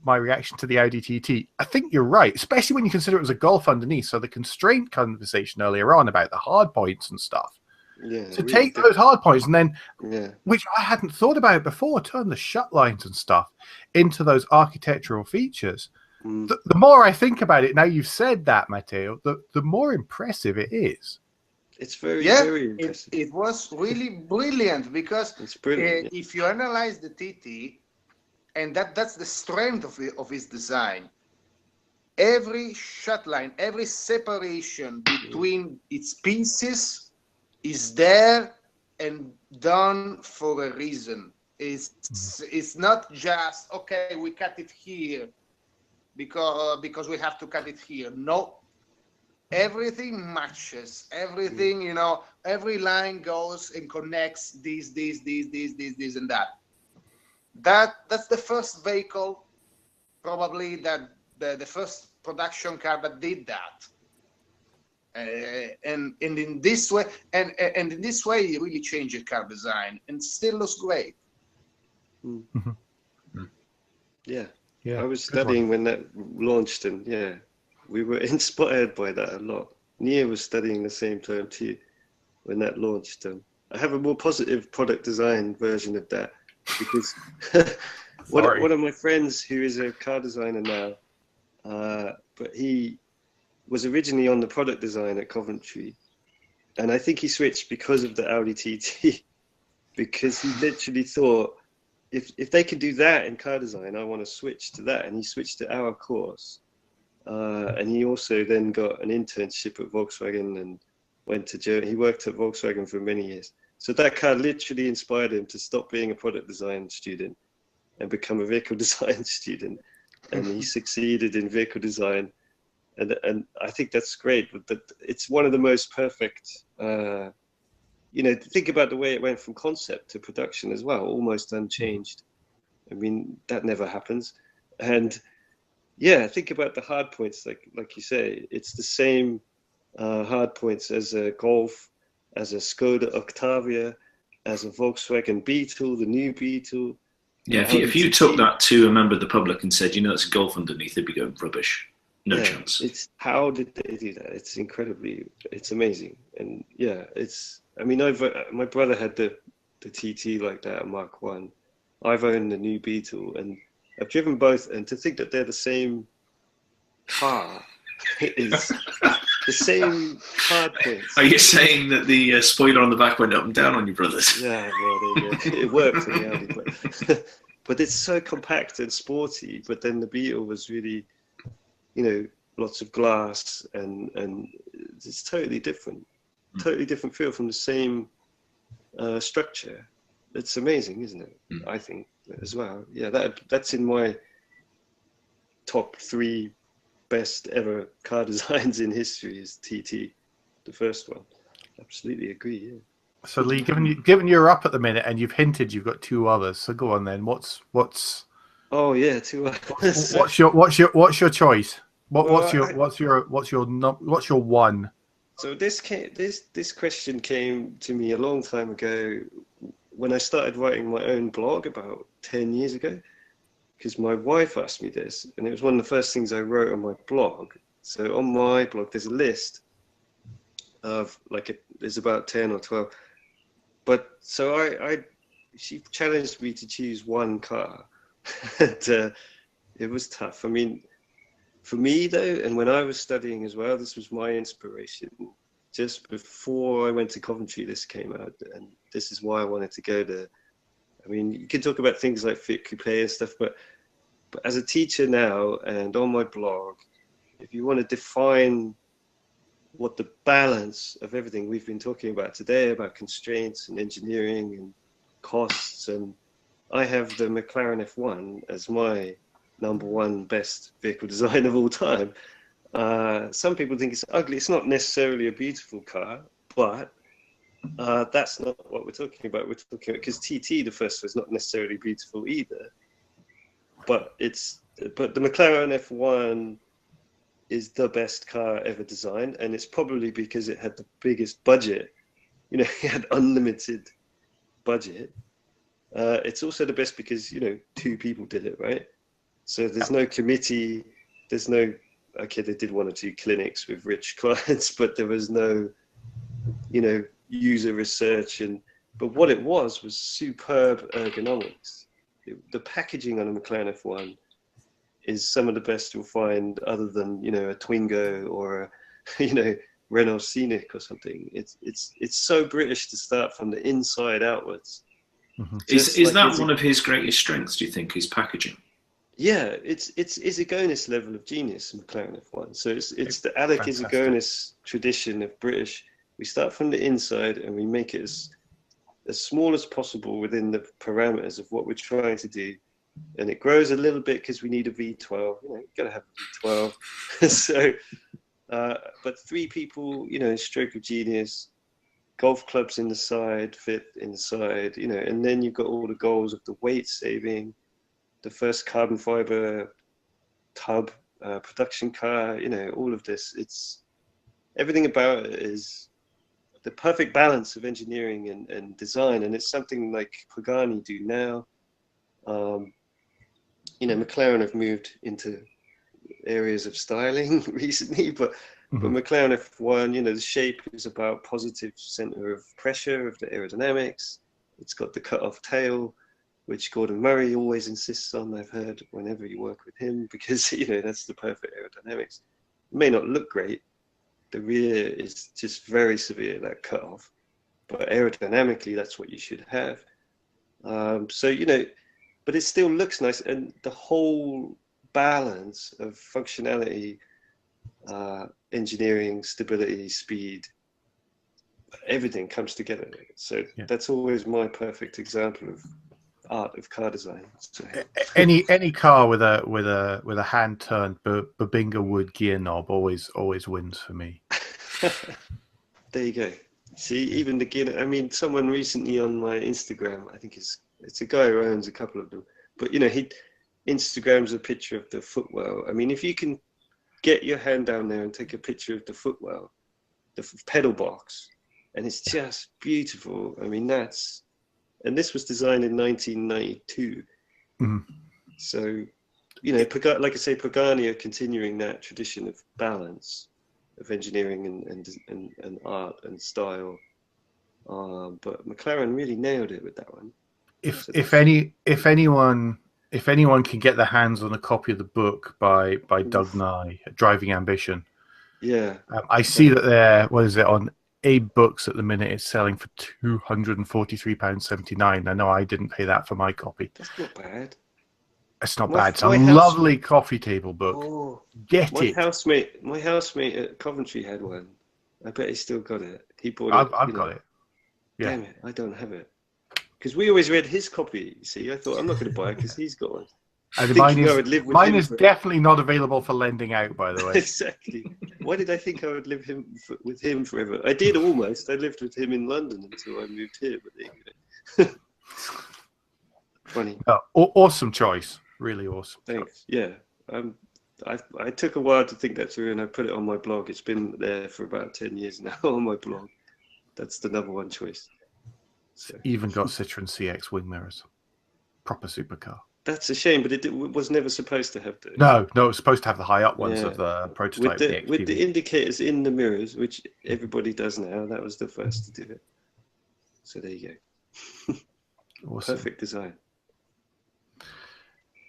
my reaction to the Audi TT. I think you're right, especially when you consider it was a Golf underneath. So the constraint conversation earlier on about the hard points and stuff. Yeah. To really take those hard points and then, which I hadn't thought about before, turn the shut lines and stuff into those architectural features. The more I think about it, now you've said that, Matteo, the more impressive it is. It's very impressive. It was really brilliant because it's brilliant, if you analyze the TT, and that's the strength of his design. Every shut line, every separation between its pieces is there and done for a reason. It's not just, okay, we cut it here because we have to cut it here. No, everything matches. Everything, you know, every line goes and connects this, and that. That's the first vehicle, probably that the first production car that did that, and in this way, and in this way, it really changed car design, and still looks great. Yeah. I was studying when that launched, and we were inspired by that a lot. Nia was studying the same time too when that launched. I have a more positive product design version of that. Because one of my friends who is a car designer now, but he was originally on the product design at Coventry, and I think he switched because of the Audi TT, because he literally thought, if they could do that in car design, I want to switch to that, and he switched to our course, and he also then got an internship at Volkswagen, and went to Germany. He worked at Volkswagen for many years. So that car literally inspired him to stop being a product design student and become a vehicle design student. And he succeeded in vehicle design. And I think that's great. But it's one of the most perfect, think about the way it went from concept to production as well, almost unchanged. I mean, that never happens. And yeah, think about the hard points, like you say, it's the same hard points as a Golf, as a Skoda Octavia, as a Volkswagen Beetle, the new Beetle. Yeah, if you took that to a member of the public and said, it's a Golf underneath, they'd be going, rubbish. No chance. It's how did they do that? It's amazing. And yeah, my brother had the TT like that, a Mark 1. I've owned the new Beetle, and I've driven both, and to think that they're the same car is the same hard points. Are you saying that the spoiler on the back went up and down on your brothers? Yeah, well, there you go. It worked in the Audi, but it's so compact and sporty. But then the Beetle was really, lots of glass, and it's totally different feel from the same structure. It's amazing, isn't it? I think as well. Yeah, that's in my top 3 best ever car designs in history is TT, the first one. Absolutely agree. Yeah. So Lee, given you're up at the minute and you've hinted you've got 2 others, so go on then. What's? Oh yeah, 2 others. What's your choice? What's your one? So this question came to me a long time ago when I started writing my own blog about 10 years ago, because my wife asked me this, and it was one of the first things I wrote on my blog. So on my blog, there's a list of there's about 10 or 12. But so she challenged me to choose one car, and it was tough. I mean, for me though, and when I was studying as well, this was my inspiration. Just before I went to Coventry, this came out, and this is why I wanted to go there. I mean, you can talk about things like Fit Coupe and stuff, but as a teacher now and on my blog, if you want to define what the balance of everything we've been talking about today, about constraints and engineering and costs, and I have the McLaren F1 as my #1 best vehicle design of all time. Some people think it's ugly. It's not necessarily a beautiful car, but that's not what we're talking about. We're talking about, because TT, the first, was not necessarily beautiful either. But the McLaren F1 is the best car ever designed, and it's probably because it had the biggest budget. It had unlimited budget. It's also the best because 2 people did it, right? So there's no committee. There's no they did 1 or 2 clinics with rich clients, but there was no user research. But what it was superb ergonomics. The packaging on a McLaren F1 is some of the best you'll find, other than a Twingo or a Renault Scenic or something. It's so British to start from the inside outwards. Mm-hmm. Is that one of his greatest strengths, do you think, his packaging? Yeah, it's Isagonis level of genius in McLaren F1. So it's the Alec Isagonis tradition of British. We start from the inside and we make it as small as possible within the parameters of what we're trying to do. And it grows a little bit because we need a V12. You got to have a V12. So, but 3 people, stroke of genius, golf clubs in the side, fit in the side, and then you've got all the goals of the weight saving, the first carbon fiber tub production car, all of this. It's everything about it is the perfect balance of engineering and design, and it's something like Pagani do now. McLaren have moved into areas of styling recently, but McLaren F1, the shape is about positive center of pressure of the aerodynamics. It's got the cut-off tail, which Gordon Murray always insists on, I've heard, whenever you work with him, because, that's the perfect aerodynamics. It may not look great. The rear is just very severe, that cut-off. But aerodynamically, that's what you should have. But it still looks nice. And the whole balance of functionality, engineering, stability, speed, everything comes together. So that's always my perfect example of art of car design. So. Any car with a hand turned Babinga wood gear knob always wins for me. There you go. See, even the gear. I mean, someone recently on my Instagram, I think it's a guy who owns a couple of them, but you know, he Instagrams a picture of the footwell. I mean, if you can get your hand down there and take a picture of the footwell, the pedal box, and it's just beautiful. I mean, and this was designed in 1992. Mm-hmm. So, you know, like I say, Pagani are continuing that tradition of balance, of engineering and art and style. But McLaren really nailed it with that one. If anyone can get their hands on a copy of the book by Doug Nye, Driving Ambition, I see that there. What is it on Abe Books at the minute? It's selling for £243.79. I know I didn't pay that for my copy. That's not bad. It's not bad. It's a lovely coffee table book. Oh, Get it. My housemate at Coventry had one. I bet he's still got it. He bought it. I've got it. Yeah. Damn it, I don't have it. Because we always read his copy, you see. I thought, I'm not going to buy it because he's got one. Mine is definitely not available for lending out, by the way. Exactly. Why did I think I would live with him forever? I did almost. I lived with him in London until I moved here. But there you go. Funny. Awesome choice. Really awesome. Thanks. Yeah. I took a while to think that through, and I put it on my blog. It's been there for about 10 years now on my blog. That's the number one choice. So. Even got Citroen CX wing mirrors. Proper supercar. That's a shame, but it was never supposed to have the... No, it was supposed to have the high up ones of the prototype. With the indicators in the mirrors, which everybody does now. That was the first to do it. So there you go. Awesome. Perfect design.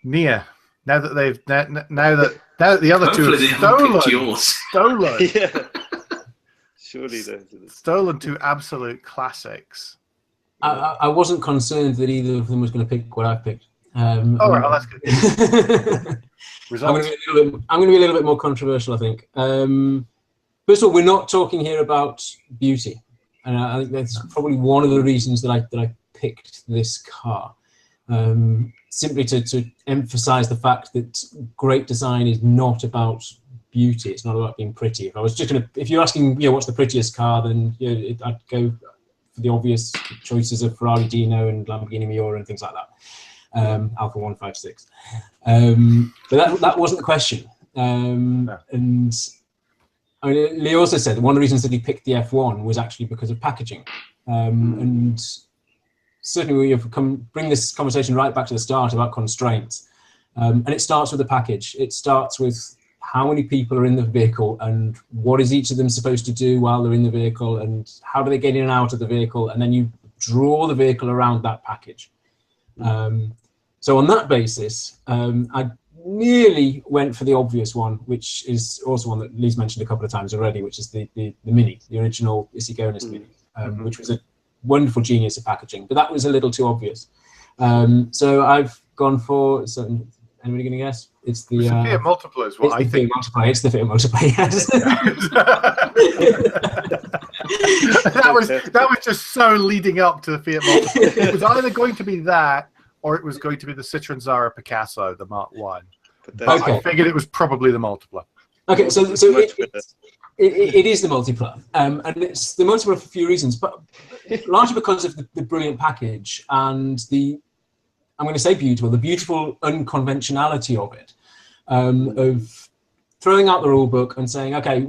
Nia, now that the other two have stolen. Yeah. Surely those are stolen two absolute classics. I wasn't concerned that either of them was going to pick what I picked. That's good. I'm going to be a little bit more controversial, I think. First of all, we're not talking here about beauty, and I think that's probably one of the reasons that I picked this car. Simply to emphasize the fact that great design is not about beauty. It's not about being pretty. If you're asking, what's the prettiest car, then I'd go for the obvious choices of Ferrari Dino and Lamborghini Miura and things like that. Alpha 156. But that wasn't the question. No. And I mean, Lee also said one of the reasons that he picked the F1 was actually because of packaging. And certainly we bring this conversation right back to the start about constraints. And it starts with the package. It starts with how many people are in the vehicle and what is each of them supposed to do while they're in the vehicle and how do they get in and out of the vehicle, and then you draw the vehicle around that package. So on that basis, I nearly went for the obvious one, which is also one that Lee's mentioned a couple of times already, which is the Mini, the original Issigonis Mini, which was a wonderful genius of packaging, but that was a little too obvious. So I've gone for, anybody going to guess? It's the Fiat Multipla is what I think. It's the Fiat Multipla, yes. that was just so leading up to the Fiat Multipla. It was either going to be that, or it was going to be the Citroen Zara Picasso, the Mark 1. But I figured it was probably the Multipla. Okay, so it is the Multipla. And it's the Multipla for a few reasons, but largely because of the brilliant package and I'm going to say beautiful, the beautiful unconventionality of it, of throwing out the rule book and saying, okay,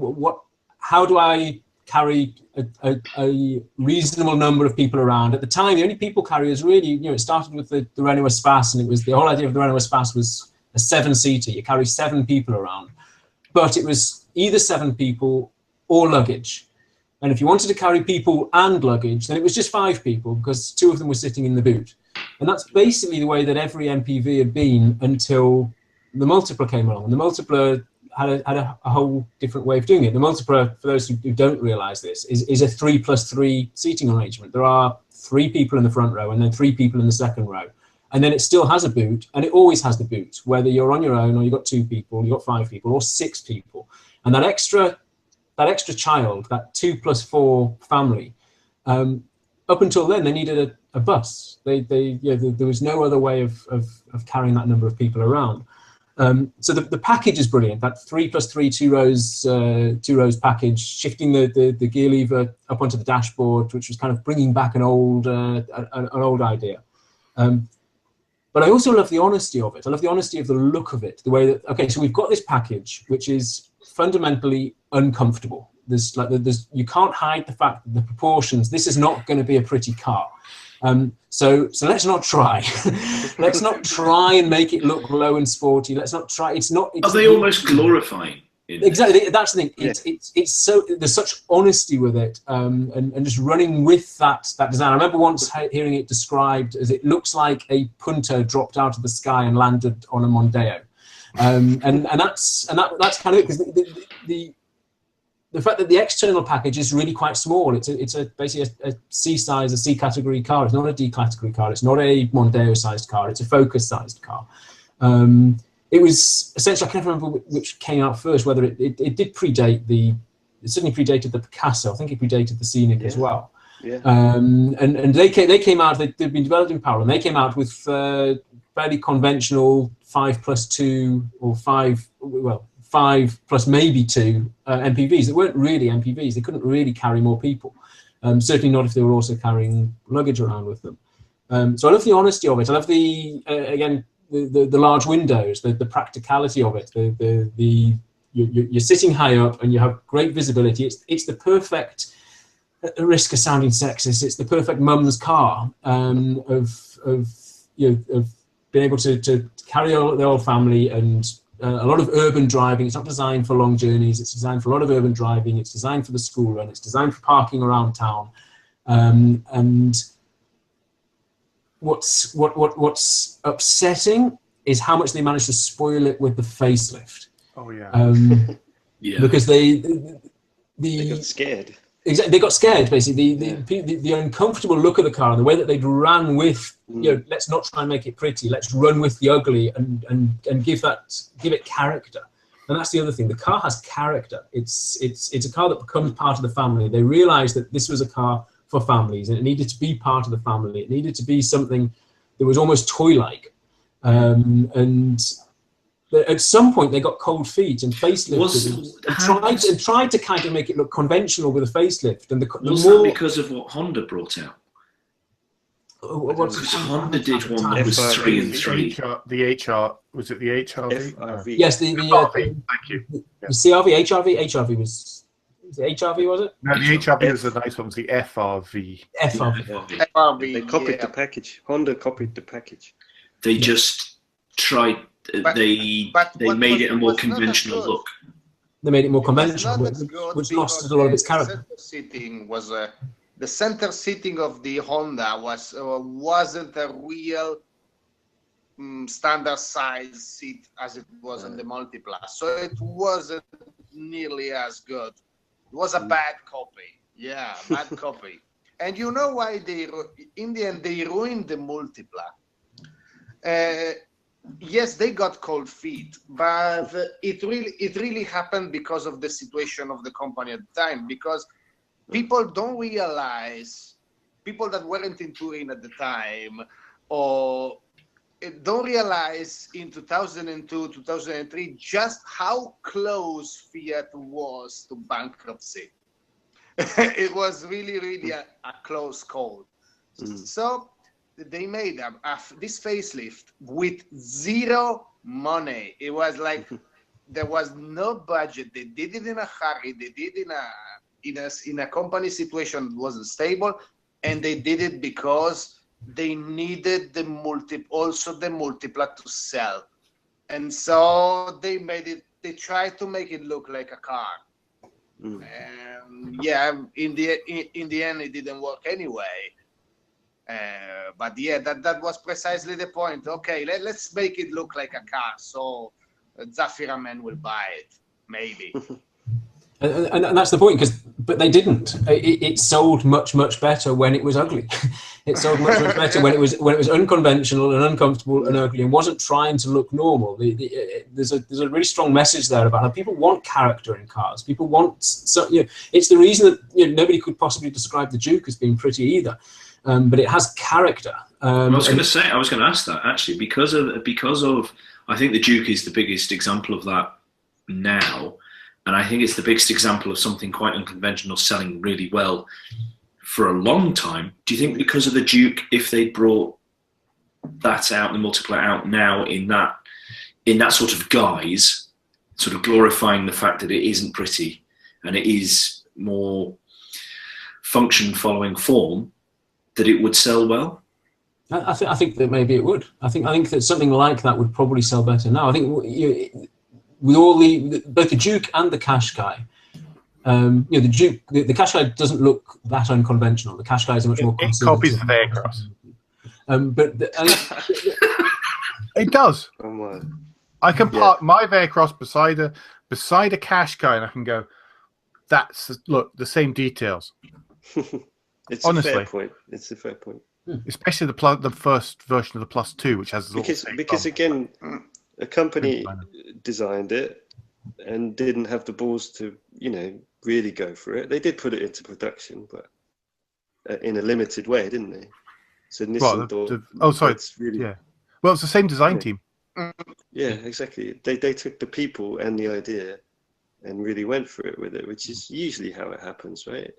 how do I carry a reasonable number of people around? At the time, the only people carriers really, it started with the Renault Espace, and it was the whole idea of the Renault Espace was a 7-seater. You carry 7 people around, but it was either 7 people or luggage. And if you wanted to carry people and luggage, then it was just 5 people because 2 of them were sitting in the boot. And that's basically the way that every MPV had been until the Multipla came along. And the Multipla had a whole different way of doing it. The Multipla, for those who don't realize this, is a 3+3 seating arrangement. There are 3 people in the front row and then 3 people in the second row. And then it still has a boot, and it always has the boot, whether you're on your own or you've got 2 people, you've got 5 people or 6 people. And that extra child, that 2+4 family, Up until then, they needed a bus. There was no other way of carrying that number of people around. So the package is brilliant. That 3+3 two rows package, shifting the gear lever up onto the dashboard, which was kind of bringing back an old idea. But I also love the honesty of it. I love the honesty of the look of it. The way that, okay, so we've got this package which is fundamentally uncomfortable. You can't hide the fact that the proportions. This is not going to be a pretty car. So let's not try. Let's not try and make it look low and sporty. Let's not try. Are they almost glorifying? Exactly. That's the thing. It's so there's such honesty with it, and just running with that design. I remember once hearing it described as it looks like a punter dropped out of the sky and landed on a Mondeo, and that's kind of it, because the fact that the external package is really quite small. It's basically a C-size, a C category car. It's not a D category car. It's not a Mondeo sized car. It's a Focus sized car. It was essentially, I can't remember which came out first, whether it did predate it certainly predated the Picasso. I think it predated the Scenic as well. Yeah. And they came out, they've been developed in parallel, and they came out with fairly conventional 5+2 or 5 plus maybe 2 MPVs that weren't really MPVs. They couldn't really carry more people. Certainly not if they were also carrying luggage around with them. So I love the honesty of it. I love the large windows, the practicality of it. You're sitting high up and you have great visibility. It's the perfect, at the risk of sounding sexist, it's the perfect mum's car of being able to carry the whole family, and a lot of urban driving. It's not designed for long journeys. It's designed for a lot of urban driving. It's designed for the school run. It's designed for parking around town. And what's upsetting is how much they managed to spoil it with the facelift. Oh yeah. Yeah. Because they got scared. Exactly, they got scared. Basically, the uncomfortable look of the car and the way that they'd ran with, let's not try and make it pretty. Let's run with the ugly and give it character. And that's the other thing. The car has character. It's a car that becomes part of the family. They realised that this was a car for families, and it needed to be part of the family. It needed to be something that was almost toy-like. And at some point they got cold feet and facelifted and tried to kind of make it look conventional with a facelift. And was that because of what Honda brought out? Honda did one that was 3 and 3. Was it the HRV? Yes, thank you. The CRV, HRV was it HRV, was it? No, the HRV was the nice one. Was the FRV. FRV. They copied the package. Honda copied the package. They just tried. They made it a more conventional look. They made it more conventional, which lost a lot of its character. The center seating of the Honda wasn't a real standard size seat as it was on the Multipla, so it wasn't nearly as good. It was a bad copy. Yeah, bad copy. And you know why in the end they ruined the Multipla? Yes, they got cold feet, but it really happened because of the situation of the company at the time, because people don't realize, people that weren't in touring at the time, or don't realize in 2002, 2003, just how close Fiat was to bankruptcy. It was really, really a close call. So they made this facelift with zero money. It was like there was no budget. They did it in a hurry. They did it in a company situation that wasn't stable, and they did it because they needed the Multipla to sell, and so they made it. They tried to make it look like a car. Yeah, in the end, it didn't work anyway. But yeah, that was precisely the point. Okay, let's make it look like a car, so Zafira Man will buy it, maybe. And that's the point, but they didn't. It sold much better when it was ugly. It sold much better when it was unconventional and uncomfortable and ugly and wasn't trying to look normal. There's a really strong message there about how people want character in cars. People want, it's the reason that nobody could possibly describe the Duke as being pretty either, but it has character. I was going to ask that actually because of I think the Duke is the biggest example of that now. And I think it's the biggest example of something quite unconventional selling really well for a long time. Do you think because of the Duke, if they brought that out, the multiplier out now in that sort of guise, sort of glorifying the fact that it isn't pretty and it is more function following form, that it would sell well? I think that maybe it would. I think that something like that would probably sell better now. I think with all both the Duke and the Qashqai, the Duke, the Qashqai doesn't look that unconventional. The Qashqai is a much more. It copies the Vehicross. It does. I can park my Vehicross beside a Qashqai, and I can go. Look, the same details. It's honestly a fair point. It's a fair point. Especially the first version of the Plus 2, which has because again. A company designed it and didn't have the balls to, really go for it. They did put it into production, but in a limited way, didn't they? So Nissan thought, it's really, yeah. Well, it's the same design team. Yeah, exactly. They took the people and the idea and really went for it with it, which is usually how it happens, right?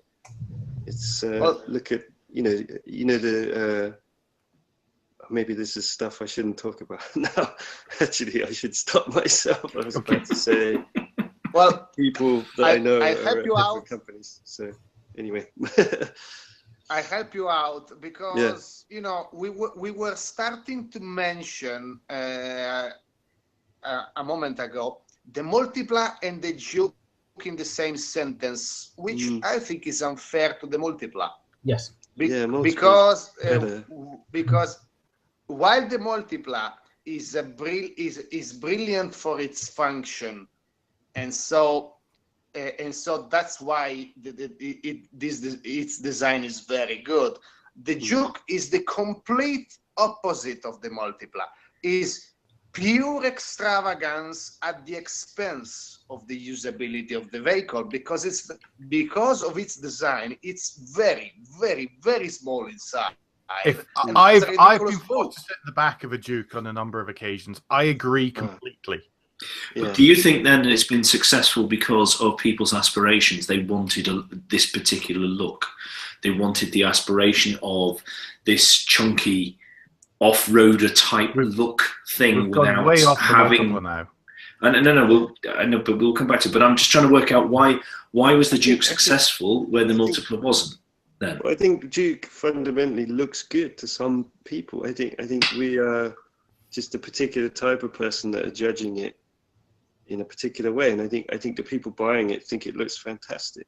It's look at the. Maybe this is stuff I shouldn't talk about now. Actually, I should stop myself. I was about to say, well, people that I know I are help you out. Companies. So anyway, I help you out because we were starting to mention a moment ago the Multipla and the Duke in the same sentence, which I think is unfair to the Multipla. Yes. Because while the Multipla is brilliant for its function, and so that's why its design is very good. The Duke is the complete opposite of the Multipla. Is pure extravagance at the expense of the usability of the vehicle, because of its design. It's very, very, very small inside. I've been forced to sit in the back of a Duke on a number of occasions. I agree completely. But do you think then it's been successful because of people's aspirations? They wanted this particular look. They wanted the aspiration of this chunky off-roader type look thing without way off having. Now. I know, but we'll come back to it. But I'm just trying to work out why was the Duke successful where the Multipla wasn't? Then I think Duke fundamentally looks good to some people. I think we are just a particular type of person that are judging it in a particular way, and I think the people buying it think it looks fantastic.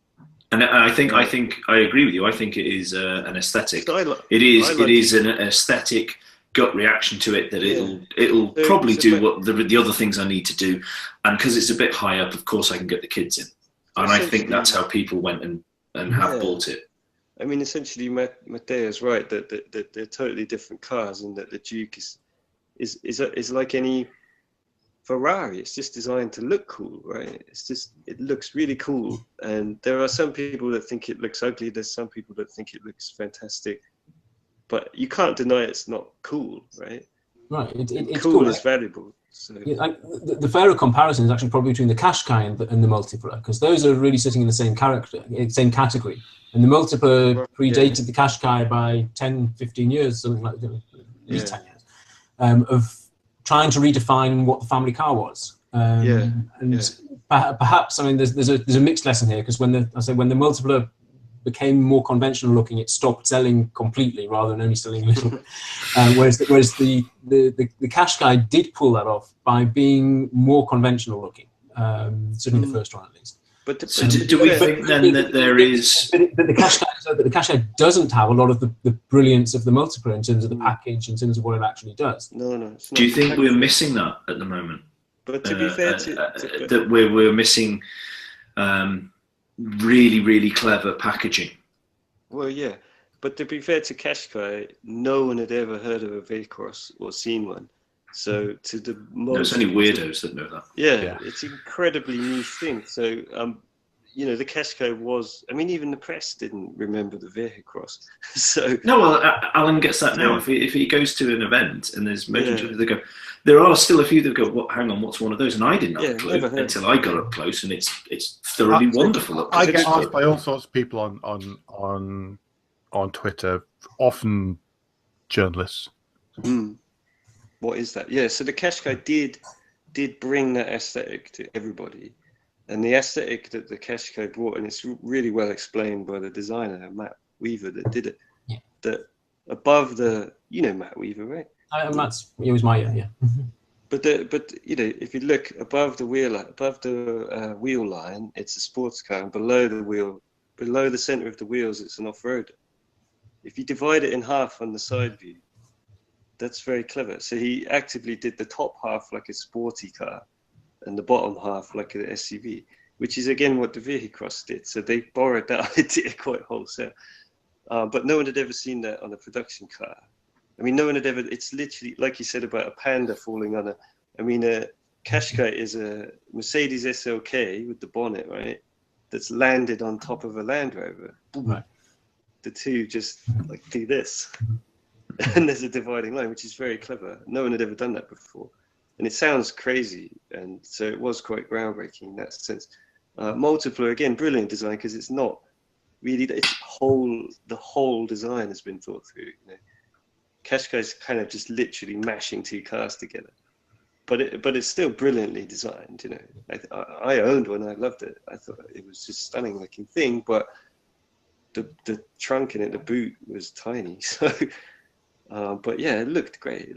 And I think I agree with you. I think it is an aesthetic. It is an aesthetic gut reaction to it that it'll probably do what the other things I need to do, and because it's a bit high up, of course I can get the kids in, and I think that's how people went and have bought it. I mean, essentially, Matteo's right that they're totally different cars, and that the Duke is like any Ferrari. It's just designed to look cool, right? It looks really cool, and there are some people that think it looks ugly. There's some people that think it looks fantastic, but you can't deny it's not cool, right? Right, it's cool is valuable. So. The fairer comparison is actually probably between the Qashqai and the Multipla, because those are really sitting in the same category. And the Multipla predated the Qashqai by 10, 15 years, something like that, at least 10 years, of trying to redefine what the family car was. Perhaps, I mean, there's a mixed lesson here, because when the Multipla became more conventional looking, it stopped selling completely rather than only selling a little. Whereas the Qashqai did pull that off by being more conventional looking, certainly the first one at least. But do we think then that there is? But the Qashqai doesn't have a lot of the brilliance of the Multipla in terms of the package, in terms of what it actually does. No. Do you think we're missing that at the moment? But to be fair, that we're missing really, really clever packaging. Well, yeah, but to be fair to Qashqai, no one had ever heard of a V-Cross or seen one. So to the most, It's only weirdos that know that. Yeah, it's an incredibly niche thing. So you know, the Qashqai was, I mean, even the press didn't remember the V-Cross. So no, well, Alan gets that now. If he goes to an event and there's motion, they go, there are still a few that go, what, hang on, what's one of those? And I didn't have a clue until I got up close, and it's thoroughly wonderful. I get asked by all sorts of people on Twitter, often journalists. What is that? Yeah, so the Qashqai did bring that aesthetic to everybody. And the aesthetic that the Qashqai brought, and it's really well explained by the designer, Matt Weaver, that did it, that above the, you know Matt Weaver, right? He was my, yeah. But you know, if you look above the wheel line, it's a sports car, and below the center of the wheels, it's an off-road. If you divide it in half on the side view, that's very clever. So he actively did the top half like a sporty car, and the bottom half like an SUV, which is again what the V-Cross did. So they borrowed that idea quite wholesale. But no one had ever seen that on a production car. I mean, no one had ever, it's literally, like you said about a Panda falling on a Qashqai is a Mercedes SLK with the bonnet, right? That's landed on top of a Land Rover. Right. The two just like do this. And there's a dividing line, which is very clever. No one had ever done that before. And it sounds crazy. And so it was quite groundbreaking in that sense. Multipler, again, brilliant design, because it's not really, the whole design has been thought through. You know? Qashqai's kind of just literally mashing two cars together. But it's still brilliantly designed, you know. I owned one, I loved it. I thought it was just a stunning looking thing, but the trunk in it, the boot was tiny. So, but yeah, it looked great.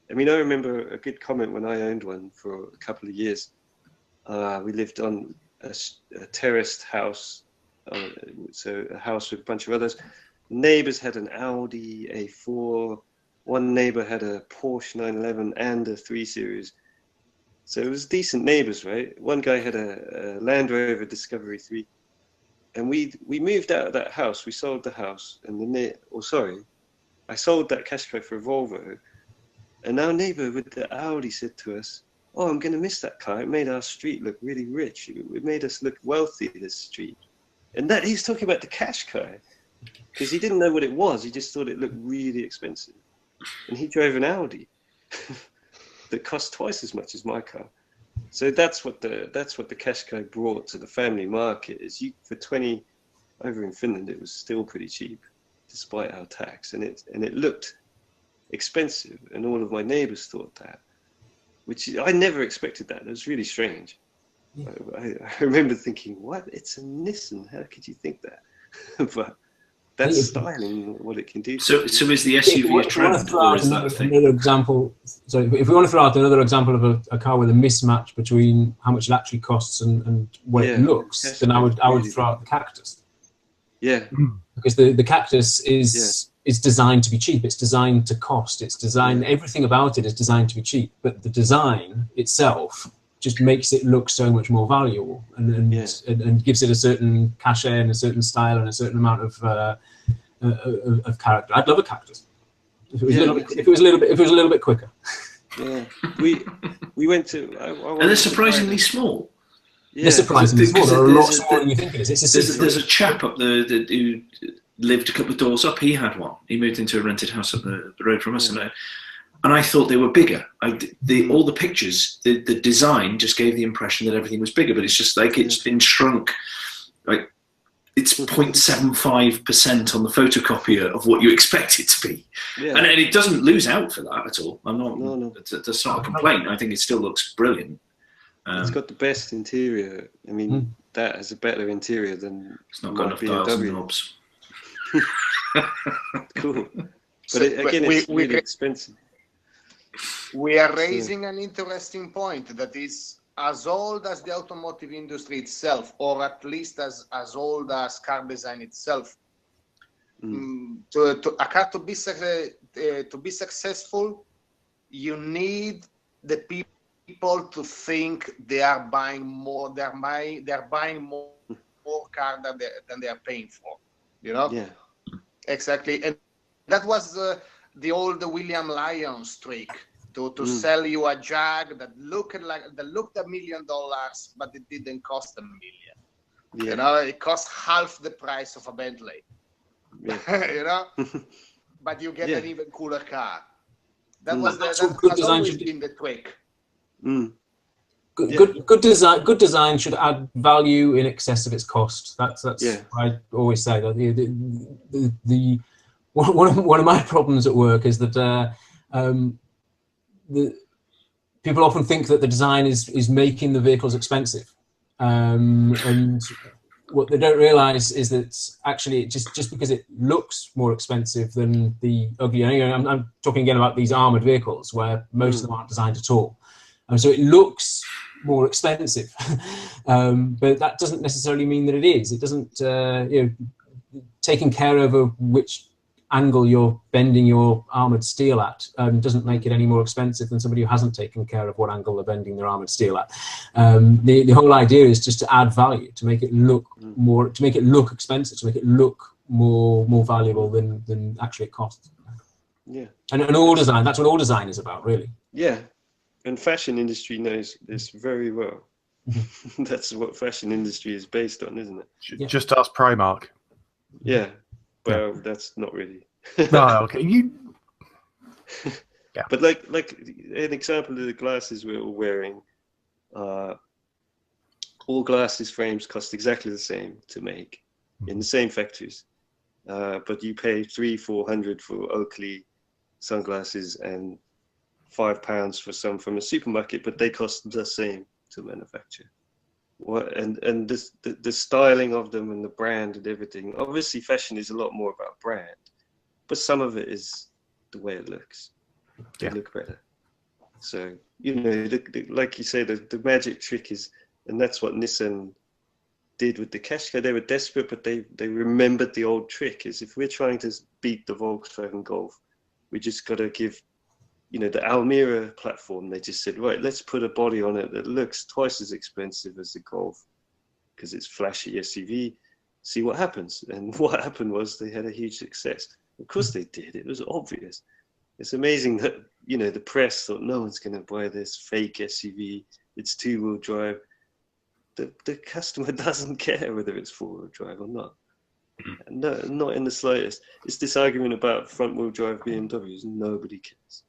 I mean, I remember a good comment when I owned one for a couple of years. We lived on a terraced house, so a house with a bunch of others. Neighbors had an Audi A4. One neighbor had a Porsche 911 and a 3 Series. So it was decent neighbors, right? One guy had a Land Rover Discovery 3. And we moved out of that house. We sold the house, and I sold that Qashqai for a Volvo. And our neighbor with the Audi said to us, "Oh, I'm going to miss that car. It made our street look really rich. It made us look wealthy, this street." And that he's talking about the Qashqai, because he didn't know what it was. He just thought it looked really expensive. And he drove an Audi that cost twice as much as my car. So that's what the Qashqai brought to the family market. Is for 20 over in Finland, it was still pretty cheap, despite our tax, and it looked expensive, and all of my neighbors thought that, which I never expected that. It was really strange. Yeah. I remember thinking, what? It's a Nissan. How could you think that? But that's styling, what it can do. So is the SUV a trend, or is that a thing? Another example, so if we want to throw out another example of a car with a mismatch between how much it actually costs and what it looks, then I would throw out the Cactus. Yeah. Because the Cactus is designed to be cheap. It's designed to cost. It's designed, everything about it is designed to be cheap. But the design itself just makes it look so much more valuable and gives it a certain cachet and a certain style and a certain amount of character. I'd love a Cactus if it was a little bit quicker. Yeah, we went to, and they're surprisingly small. Yeah. They're surprisingly small. They're a lot smaller than you think it is. There's a chap up there who lived a couple of doors up. He had one. He moved into a rented house up the road from us, and I thought they were bigger. All the pictures, the design just gave the impression that everything was bigger, but it's just like it's been shrunk. Like it's 0.75% on the photocopier of what you expect it to be, and it doesn't lose out for that at all. I'm not. No. That's not a complaint. I think it still looks brilliant. It's got the best interior. I mean, that has a better interior than it's not got enough dials and knobs. Cool, but it's really expensive. We are raising an interesting point that is as old as the automotive industry itself, or at least as old as car design itself. A car to be successful, you need the people to think they are buying more. They're buying more more car than they are paying for. You know? Yeah. Exactly. And that was the old William Lyons trick to sell you a Jag that looked $1 million, but it didn't cost $1 million. Yeah. You know, it cost half the price of a Bentley. Yeah. You know, but you get an even cooler car. That That's that what good has design always should do. been the trick. Good design should add value in excess of its cost. That's what I always say. That one of my problems at work is that the people often think that the design is making the vehicles expensive, and what they don't realize is that actually just because it looks more expensive than the ugly. I'm talking again about these armored vehicles where most of them aren't designed at all, and so it looks more expensive, but that doesn't necessarily mean that it is. It doesn't, taking care over which angle you're bending your armored steel at doesn't make it any more expensive than somebody who hasn't taken care of what angle they're bending their armored steel at. The whole idea is just to add value, to make it look more, to make it look expensive, to make it look more valuable than actually it costs. Yeah. And all design, that's what all design is about, really. Yeah. And fashion industry knows this very well. That's what fashion industry is based on, isn't it? Just ask Primark. Yeah. Well, that's not really. No, okay. Yeah. But like an example of the glasses we're all wearing, all glasses frames cost exactly the same to make in the same factories. But you pay $300-400 for Oakley sunglasses and £5 for some from a supermarket, but they cost the same to manufacture. And this, the styling of them and the brand and everything. Obviously, fashion is a lot more about brand, but some of it is the way it looks. They look better. So, like you say, the magic trick is, and that's what Nissan did with the Qashqai. They were desperate, but they remembered the old trick. Is if we're trying to beat the Volkswagen Golf, we just got to give, the Almira platform, they just said, right, let's put a body on it that looks twice as expensive as the Golf because it's flashy SUV. See what happens. And what happened was they had a huge success. Of course they did. It was obvious. It's amazing that, the press thought no one's going to buy this fake SUV. It's two-wheel drive. The customer doesn't care whether it's four-wheel drive or not. No, not in the slightest. It's this argument about front-wheel drive BMWs. Nobody cares.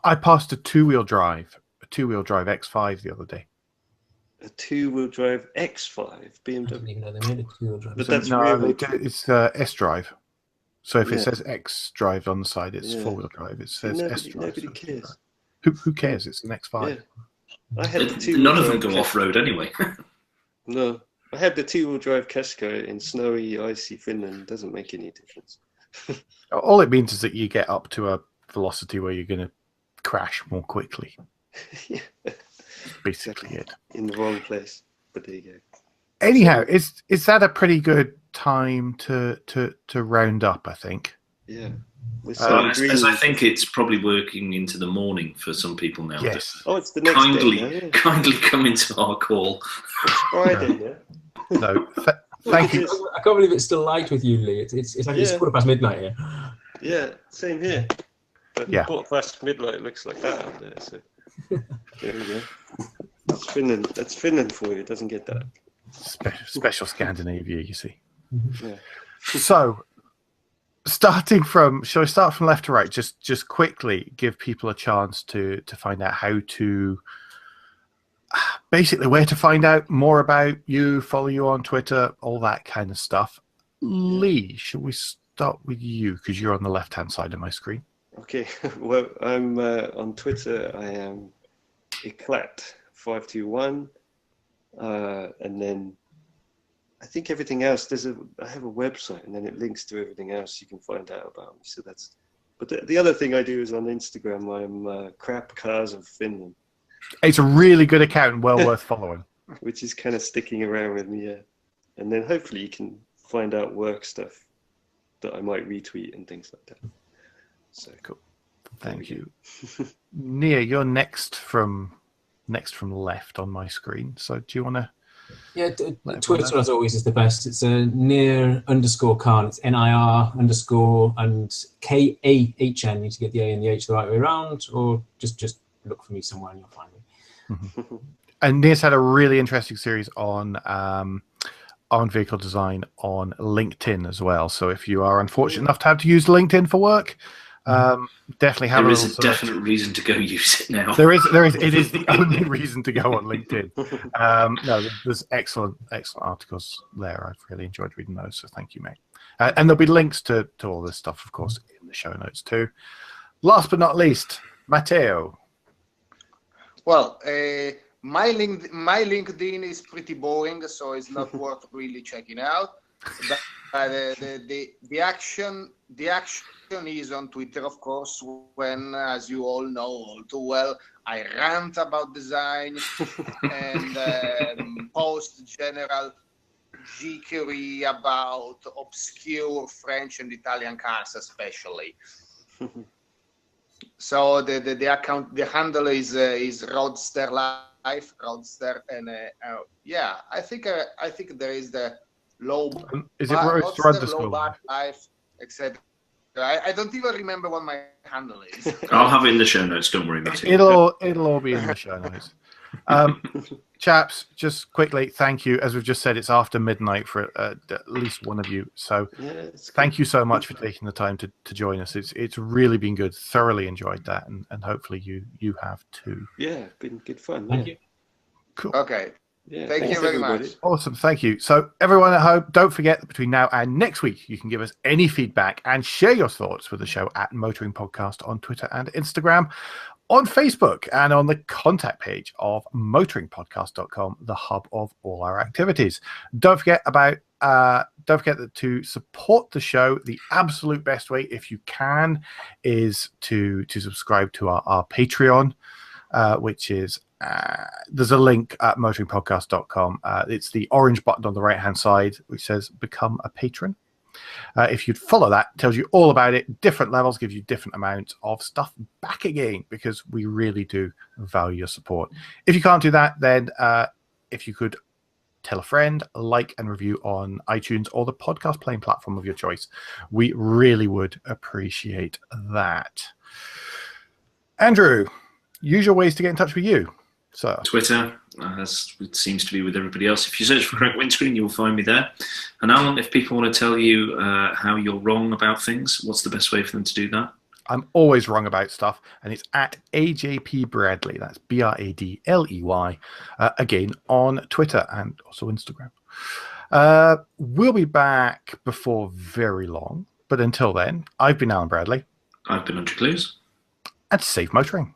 I passed a two-wheel drive X5 the other day. A two-wheel drive X5 BMW. I didn't even know they made a two-wheel drive. But that's it's S-Drive. So if it says X-Drive on the side, it's four-wheel drive. It says S-Drive. Nobody cares. Who cares? It's an X5. Yeah. I had the None of them go off-road anyway. No. I had the two-wheel drive Qashqai in snowy, icy Finland. Doesn't make any difference. All it means is that you get up to a velocity where you're going to crash more quickly. Yeah. Basically it. In the wrong place, but there you go. Anyhow, is that a pretty good time to round up, I think? Yeah. As I think it's probably working into the morning for some people now. Yes. Oh, it's the next day. Kindly come into our call. It's Friday, yeah? No, thank you. I can't believe it's still light with you, Lee. It's like it's midnight here. Yeah, same here. But quarter past midnight looks like that out there. So there we go. That's Finland. That's Finland for you. It doesn't get that. Special Scandinavia, you see. Yeah. So, shall I start from left to right? Just quickly give people a chance to find out how to, basically where to find out more about you, follow you on Twitter, all that kind of stuff. Lee, shall we start with you because you're on the left-hand side of my screen? Okay. Well, I'm on Twitter. I am Eclat521, and then I think everything else. I have a website, and then it links to everything else you can find out about me. So that's. But the other thing I do is on Instagram. I'm Crap Cars of Finland. It's a really good account, well worth following. Which is kind of sticking around with me, yeah. And then hopefully you can find out work stuff that I might retweet and things like that. So cool. Thank you. Nia, you're next from left on my screen. So do you want to Yeah, Let Twitter, everyone know. as always, is the best. It's a Nir_Khan. It's NIR underscore and KAHN. You need to get the A and the H the right way around, or just look for me somewhere and you'll find me. And Nir's had a really interesting series on vehicle design on LinkedIn as well. So if you are unfortunate enough to have to use LinkedIn for work, definitely have There a is little a search. definite reason to go use it now. There is. It is the only reason to go on LinkedIn. No, there's excellent articles there. I've really enjoyed reading those. So thank you, mate. And there'll be links to all this stuff, of course, in the show notes too. Last but not least, Matteo. Well, my LinkedIn is pretty boring, so it's not worth really checking out. But the action is on Twitter, of course, when, as you all know all too well, I rant about design and post general geekery about obscure French and Italian cars, especially. So the account, the handle is Roadster Life, Roadster, and yeah, I think there is the low. Is it Roadster low bar life, etc. I don't even remember what my handle is. I'll have it in the show notes. Don't worry about it. It'll all be in the show notes. Chaps, just quickly, thank you. As we've just said, it's after midnight for at least one of you. So thank you so much for taking the time to join us. It's really been good. Thoroughly enjoyed that, and hopefully you have too. Yeah, been good fun. Thank you. Cool. Okay. Yeah, Thank you very much. Awesome. Thank you. So everyone at home, don't forget that between now and next week, you can give us any feedback and share your thoughts with the show at Motoring Podcast on Twitter and Instagram, on Facebook, and on the contact page of motoringpodcast.com, the hub of all our activities. Don't forget to support the show. The absolute best way, if you can, is to subscribe to our Patreon, which is there's a link at motoringpodcast.com. It's the orange button on the right hand side which says become a patron. If you'd follow that, it tells you all about it. Different levels gives you different amounts of stuff back again, because we really do value your support. If you can't do that, then if you could tell a friend, like and review on iTunes or the podcast playing platform of your choice, we really would appreciate that. Andrew, usual ways to get in touch with you. So Twitter, as it seems to be with everybody else. If you search for Crack Windscreen, you'll find me there. And Alan, if people want to tell you how you're wrong about things, what's the best way for them to do that? I'm always wrong about stuff, and it's at AJP Bradley. That's BRADLEY. Again, on Twitter and also Instagram. We'll be back before very long, but until then, I've been Alan Bradley. I've been Andrew Clues. And safe motoring.